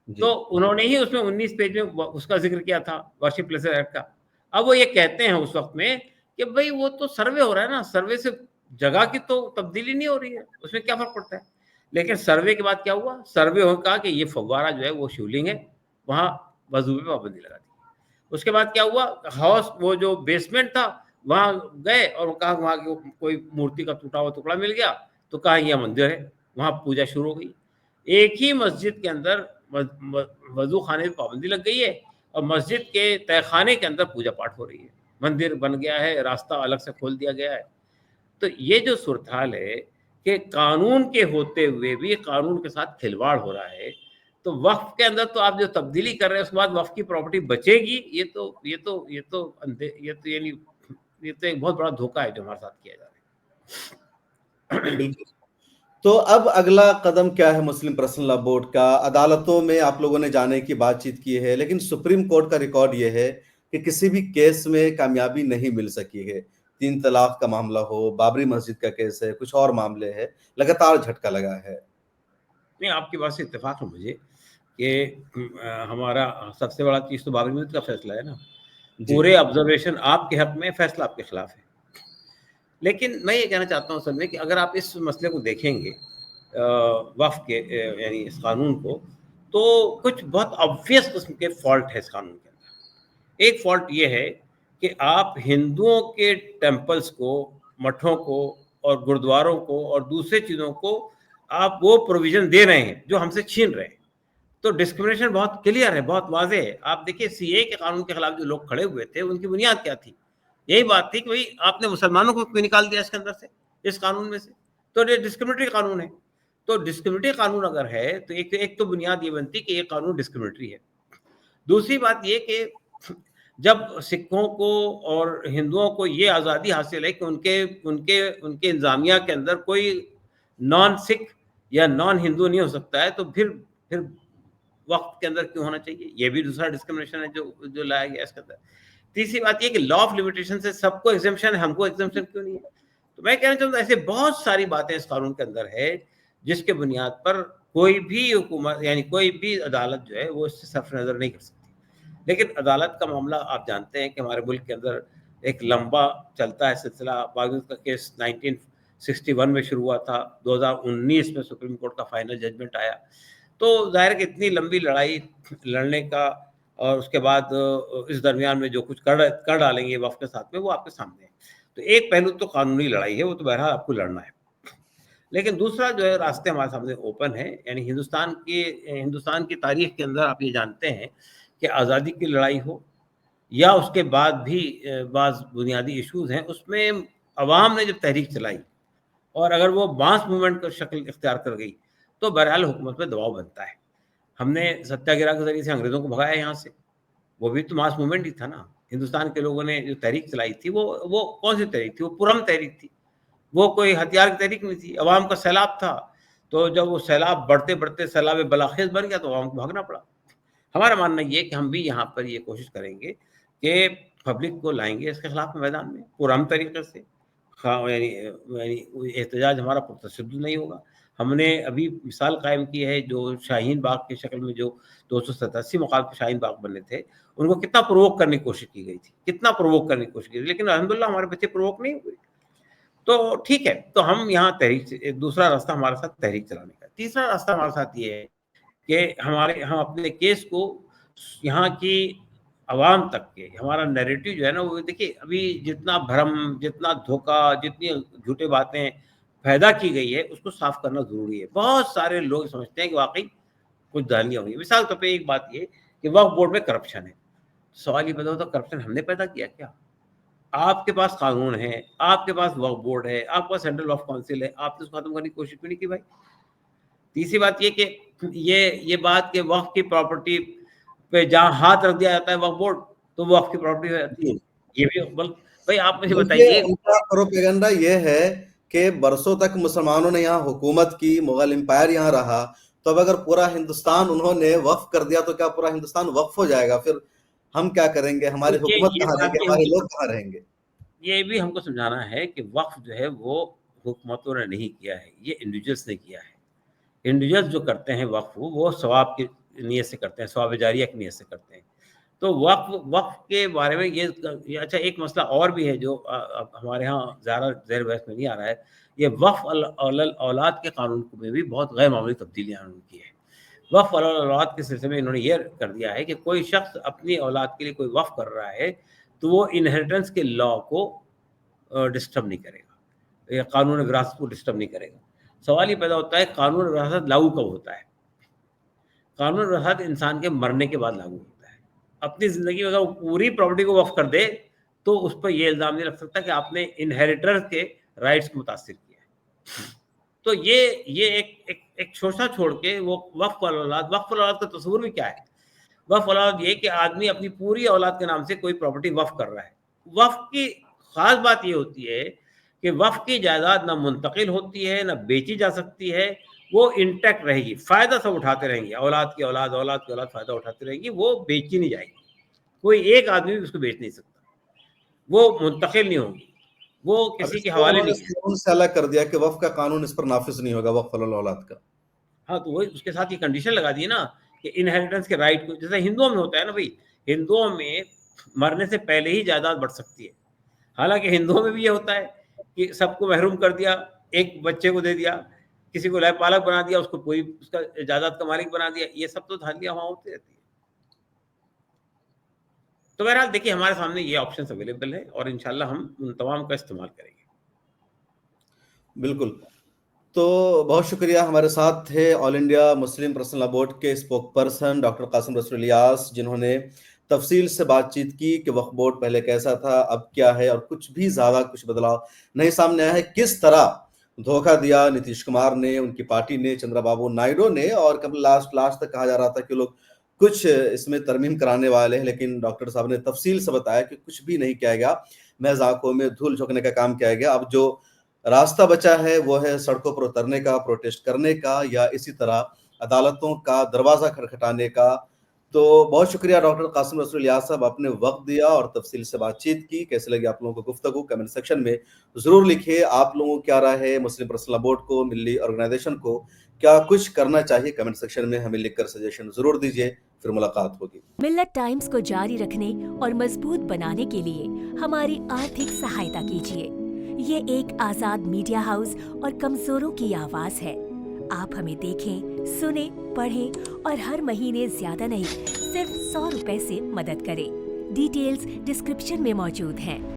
जी तो उन्होंने ही उसमें 19 पेज में उसका जिक्र किया था, वर्शिप प्लेसेस एक्ट का। अब वो ये कहते हैं उस वक्त में कि भाई वो तो सर्वे हो रहा है ना, सर्वे से जगह की तो तब्दीली नहीं हो रही है, उसमें क्या फर्क पड़ता है। लेकिन सर्वे के बाद क्या हुआ, सर्वे हो कहा कि ये फव्वारा जो है वो शिवलिंग है, वहां वजू पे पाबंदी लगा दी। उसके बाद क्या हुआ, हाउस वो जो बेसमेंट था वहां गए और कहा वहां कोई मूर्ति का टूटा हुआ टुकड़ा मिल गया, तो कहा यह मंदिर है, वहां पूजा शुरू हो गई। एक ही मस्जिद के अंदर वजू खाने में पाबंदी लग गई है, और मस्जिद के तहखाने के अंदर पूजा पाठ हो रही है, मंदिर बन गया है, रास्ता अलग से खोल दिया गया है। तो ये जो सूरत हाल है कि कानून के होते हुए भी कानून के साथ खिलवाड़ हो रहा है, तो वक्फ के अंदर तो आप जो तब्दीली कर रहे हैं उसके बाद वक्फ की प्रॉपर्टी बचेगी, ये तो एक बहुत बड़ा धोखा है जो हमारे साथ किया जा रहा है। बिल्कुल। तो अब अगला कदम क्या है मुस्लिम पर्सनल लॉ बोर्ड का? अदालतों में आप लोगों ने जाने की बातचीत की है, लेकिन सुप्रीम कोर्ट का रिकॉर्ड ये है कि किसी भी केस में कामयाबी नहीं मिल सकी है। 3 तलाक का मामला हो, बाबरी मस्जिद का केस है, कुछ और मामले हैं, लगातार झटका लगा है। नहीं, आपकी बात से इत्तेफाक है मुझे कि हमारा सबसे बड़ा चीज़ तो बाबरी मस्जिद का फैसला है ना। जी, पूरे ऑब्जर्वेशन आपके हक में, फैसला आपके खिलाफ है। लेकिन मैं ये कहना चाहता हूँ असल में कि अगर आप इस मसले को देखेंगे वक्फ के यानी इस कानून को, तो कुछ बहुत ऑब्वियस किस्म के फॉल्ट है इस कानून के अंदर। एक फॉल्ट ये है कि आप हिंदुओं के टेम्पल्स को, मठों को और गुरुद्वारों को और दूसरे चीज़ों को आप वो प्रोविज़न दे रहे हैं जो हमसे छीन रहे हैं। तो डिस्क्रिमिनेशन बहुत क्लियर है, बहुत वाज़ेह है। आप देखिए सीएए के कानून के खिलाफ जो लोग खड़े हुए थे, उनकी बुनियाद क्या थी? यही बात थी कि भई आपने मुसलमानों को क्यों निकाल दिया इसके अंदर से, इस कानून में से? तो ये डिस्क्रिमिनेटरी कानून है। तो डिस्क्रिमिनेटरी कानून अगर है, तो एक तो बुनियाद ये बनती कि ये कानून डिस्क्रिमिनेटरी है। दूसरी बात ये कि जब सिखों को और हिंदुओं को ये आज़ादी हासिल है कि उनके उनके उनके इंतज़ामिया के अंदर कोई नॉन सिख या नॉन हिंदू नहीं हो सकता है, तो फिर वक़्त के अंदर क्यों होना चाहिए? ये भी दूसरा डिस्क्रिमिनेशन है जो लाया गया है इसके अंदर। तीसरी बात ये कि लॉ ऑफ लिमिटेशन से सबको एग्ज़म्पशन है, हमको एग्ज़म्पशन क्यों नहीं है? तो मैं कहना चाहूँगा ऐसे बहुत सारी बातें इस कानून के अंदर है, जिसके बुनियाद पर कोई भी हुकूमत यानी कोई भी अदालत जो है वो इससे सरफ़ नज़र नहीं कर सकती। लेकिन अदालत का मामला आप जानते हैं कि हमारे मुल्क के अंदर एक लंबा चलता है सिलसिला। बागदाद का केस 1961 में शुरू हुआ था, 2019 में सुप्रीम कोर्ट का फाइनल जजमेंट आया। तो ज़ाहिर है कि इतनी लंबी लड़ाई लड़ने का और उसके बाद इस दरमियान में जो कुछ कर डालेंगे वक़्त के साथ में, वो आपके सामने है। तो एक पहलू तो कानूनी लड़ाई है, वो तो बहरहाल आपको लड़ना है। लेकिन दूसरा जो है रास्ते हमारे सामने ओपन है, यानी हिंदुस्तान की तारीख के अंदर आप ये जानते हैं कि आज़ादी की लड़ाई हो या उसके बाद भी बाज़ बुनियादी इश्यूज़ हैं, उसमें अवाम ने जब तहरीक चलाई और अगर वो मास मूवमेंट की शक्ल इख्तियार कर गई, तो बहरहाल हुकूमत पे दबाव बनता है। हमने सत्याग्रह के ज़रिए से अंग्रेज़ों को भगाया यहाँ से, वो भी तो मास मूवमेंट ही था ना। हिंदुस्तान के लोगों ने जो तहरीक चलाई थी, वो कौन-सी तहरीक थी? वो पुरअमन तहरीक थी। वो कोई हथियार की तहरीक नहीं थी, अवाम का सैलाब था। तो जब वो सैलाब बढ़ते-बढ़ते सैलाब बलाख़िज़ बन गया, तो अवाम को भागना पड़ा। हमारा मानना ये है कि हम भी यहाँ पर ये कोशिश करेंगे कि पब्लिक को लाएँगे इसके खिलाफ मैदान में, पुरअमन तरीके से। हाँ, यानी एहतजाज हमारा पुरतशद्दुद नहीं होगा। हमने अभी मिसाल कायम की है, जो शाहीन बाग की शक्ल में जो 287 मकाम पे शाहीन बाग बने थे, उनको कितना प्रोवोक करने की कोशिश की गई थी, कितना प्रोवोक करने की कोशिश की थी, लेकिन अल्हम्दुलिल्लाह हमारे बच्चे प्रोवोक नहीं हुए। तो ठीक है, तो हम यहाँ तहरीक से एक दूसरा रास्ता हमारे साथ तहरीक चलाने का है। तीसरा रास्ता हमारे साथ ये है कि हम अपने केस को यहाँ की आवाम तक के हमारा नैरेटिव जो है ना, वो देखिए अभी जितना भ्रम, जितना धोखा, जितनी झूठी बातें पैदा की गई है, उसको साफ करना ज़रूरी है। बहुत सारे लोग समझते हैं कि वाक़ई कुछ धांधलियाँ हुई हैं। मिसाल के तौर पे एक बात ये कि वक्फ बोर्ड में करप्शन है। सवाल ये पैदा होता है, करप्शन हमने पैदा किया क्या? आपके पास कानून है, आपके पास वक्फ बोर्ड है, आपके पास सेंट्रल वक्फ काउंसिल है, आपने उसको खत्म करने की कोशिश क्यों नहीं की भाई? तीसरी बात ये कि ये बात कि वक्फ की प्रॉपर्टी पे जहाँ हाथ रख दिया जाता है वक्फ बोर्ड, तो वो वक्फ की प्रॉपर्टी हो जाती है। जी। ये भी भाई आप मुझे बल्कि बताइए। उनका प्रोपेगेंडा ये है कि बरसों तक मुसलमानों ने यहाँ हुकूमत की, मुगल एम्पायर यहाँ रहा, तो अब अगर पूरा हिंदुस्तान उन्होंने वक्फ कर दिया तो क्या पूरा हिंदुस्तान वक्फ हो जाएगा? फिर हम क्या करेंगे? हमारी देखिए हुकूमत ये कहाँ बात रहेंगे? भी हमारे हमको लोग कहाँ रहेंगे? ये भी हमको समझाना है कि वक्फ जो है वो हुकूमतों ने नहीं किया है, ये इंडिविजुअल्स ने किया है। इंडिविजुअल्स जो करते हैं वक्फ, वो सवाब की नीयत से करते हैं, सवाब जारिया की नीयत से करते हैं। तो वक्फ वक्फ के बारे में ये अच्छा एक मसला और भी है जो हमारे यहाँ ज़्यादा ज़ेर बहस में नहीं आ रहा है। ये वक्फ औलाद के कानून में भी बहुत गैर मामूली तब्दीलियाँ उन्होंने की है। वक्फ औलाद के सिलसिले में इन्होंने ये कर दिया है कि कोई शख्स अपनी औलाद के लिए कोई वक्फ कर रहा है, तो वो इनहेरिटेंस के लॉ को डिस्टर्ब नहीं करेगा या कानून विरासत को डिस्टर्ब नहीं करेगा। सवाल ये पैदा होता है कानून विरासत लागू कब होता है? कानून विरासत इंसान के मरने के बाद लागू होता है। अपनी ज़िंदगी में अगर वो पूरी प्रॉपर्टी को वक़्फ़ कर दे, तो उस पर ये इल्ज़ाम नहीं लग सकता कि आपने इनहेरिटर्स के राइट्स को मुतासिर किया है। तो ये एक शोषा छोड़ के वो वक़्फ़ औलाद का तस्वुर भी क्या है? वक़्फ़ औलाद ये कि आदमी अपनी पूरी औलाद के नाम से कोई प्रॉपर्टी वक़्फ़ कर रहा है। वक़्फ़ की ख़ास बात ये होती है कि वक्फ की जायदाद ना मुंतकिल होती है, ना बेची जा सकती है, वो इंटैक्ट रहेगी, फ़ायदा सब उठाते रहेंगे, औलाद की औलाद, औलाद की औलाद फ़ायदा उठाती रहेगी, वो बेची नहीं जाएगी। कोई एक आदमी भी उसको बेच नहीं सकता, वो मुंतकिल नहीं होगी, वो अब किसी के इसको हवाले उन्होंने नहीं इस है। कानून से अलग कर दिया कि वक़्फ का कानून इस पर नाफ़िज़ नहीं होगा, वक़्फ औलाद का। हाँ, तो वही उसके साथ ये कंडीशन लगा दी ना कि इनहेरिटेंस के राइट को, जैसे हिंदुओं में होता है ना भई, हिंदुओं में मरने से पहले ही जायदाद बढ़ सकती है। हालाँकि हिंदुओं में भी ये होता है कि सबको महरूम कर दिया, एक बच्चे को दे दिया, किसी को लायक-पालक बना दिया, उसको कोई उसका जायदाद का मालिक बना दिया, ये सब तो धांधलियाँ वहाँ होती रहती है। तो बहरहाल देखिए, हमारे सामने ये ऑप्शंस अवेलेबल है और इंशाअल्लाह हम उन तमाम का इस्तेमाल करेंगे। बिल्कुल। तो बहुत शुक्रिया, हमारे साथ थे all India Muslim personal law board के स्पोक पर्सन डॉक्टर कासिम रसूल इलियास, जिन्होंने तफ़सील से बातचीत की कि वक्फ बोर्ड पहले कैसा था, अब क्या है और कुछ भी ज़्यादा कुछ बदलाव नहीं सामने आया है। किस तरह धोखा दिया नीतीश कुमार ने, उनकी पार्टी ने, चंद्रबाबू नायडू ने, और कब लास्ट लास्ट तक कहा जा रहा था कि लोग कुछ इसमें तरमीम कराने वाले हैं, लेकिन डॉक्टर साहब ने तफ़सील से बताया कि कुछ भी नहीं किया गया, महज़ आँखों में धूल झोंकने का काम किया गया। अब जो रास्ता बचा है वो है सड़कों पर उतरने का, प्रोटेस्ट करने का, या इसी तरह अदालतों का दरवाज़ा खटखटाने का। तो बहुत शुक्रिया डॉक्टर कासिम रसूल इलियास साहब, आपने वक़्त दिया और तफ़सील से बातचीत की। कैसी लगी आप लोगों को गुफ्तगू, कमेंट सेक्शन में ज़रूर लिखिए। आप लोगों को क्या राय है मुस्लिम पर्सनल लॉ बोर्ड को, मिल्ली ऑर्गेनाइज़ेशन को क्या कुछ करना चाहिए? कमेंट सेक्शन में हमें लिखकर सजेशन ज़रूर दीजिए। फिर मुलाकात होगी। मिल्लत टाइम्स को जारी रखने और मजबूत बनाने के लिए हमारी आर्थिक सहायता कीजिए। ये एक आजाद मीडिया हाउस और कमजोरों की आवाज है। आप हमें देखें, सुने, पढ़ें और हर महीने ज्यादा नहीं, सिर्फ 100 रुपए से मदद करें। डिटेल्स डिस्क्रिप्शन में मौजूद हैं।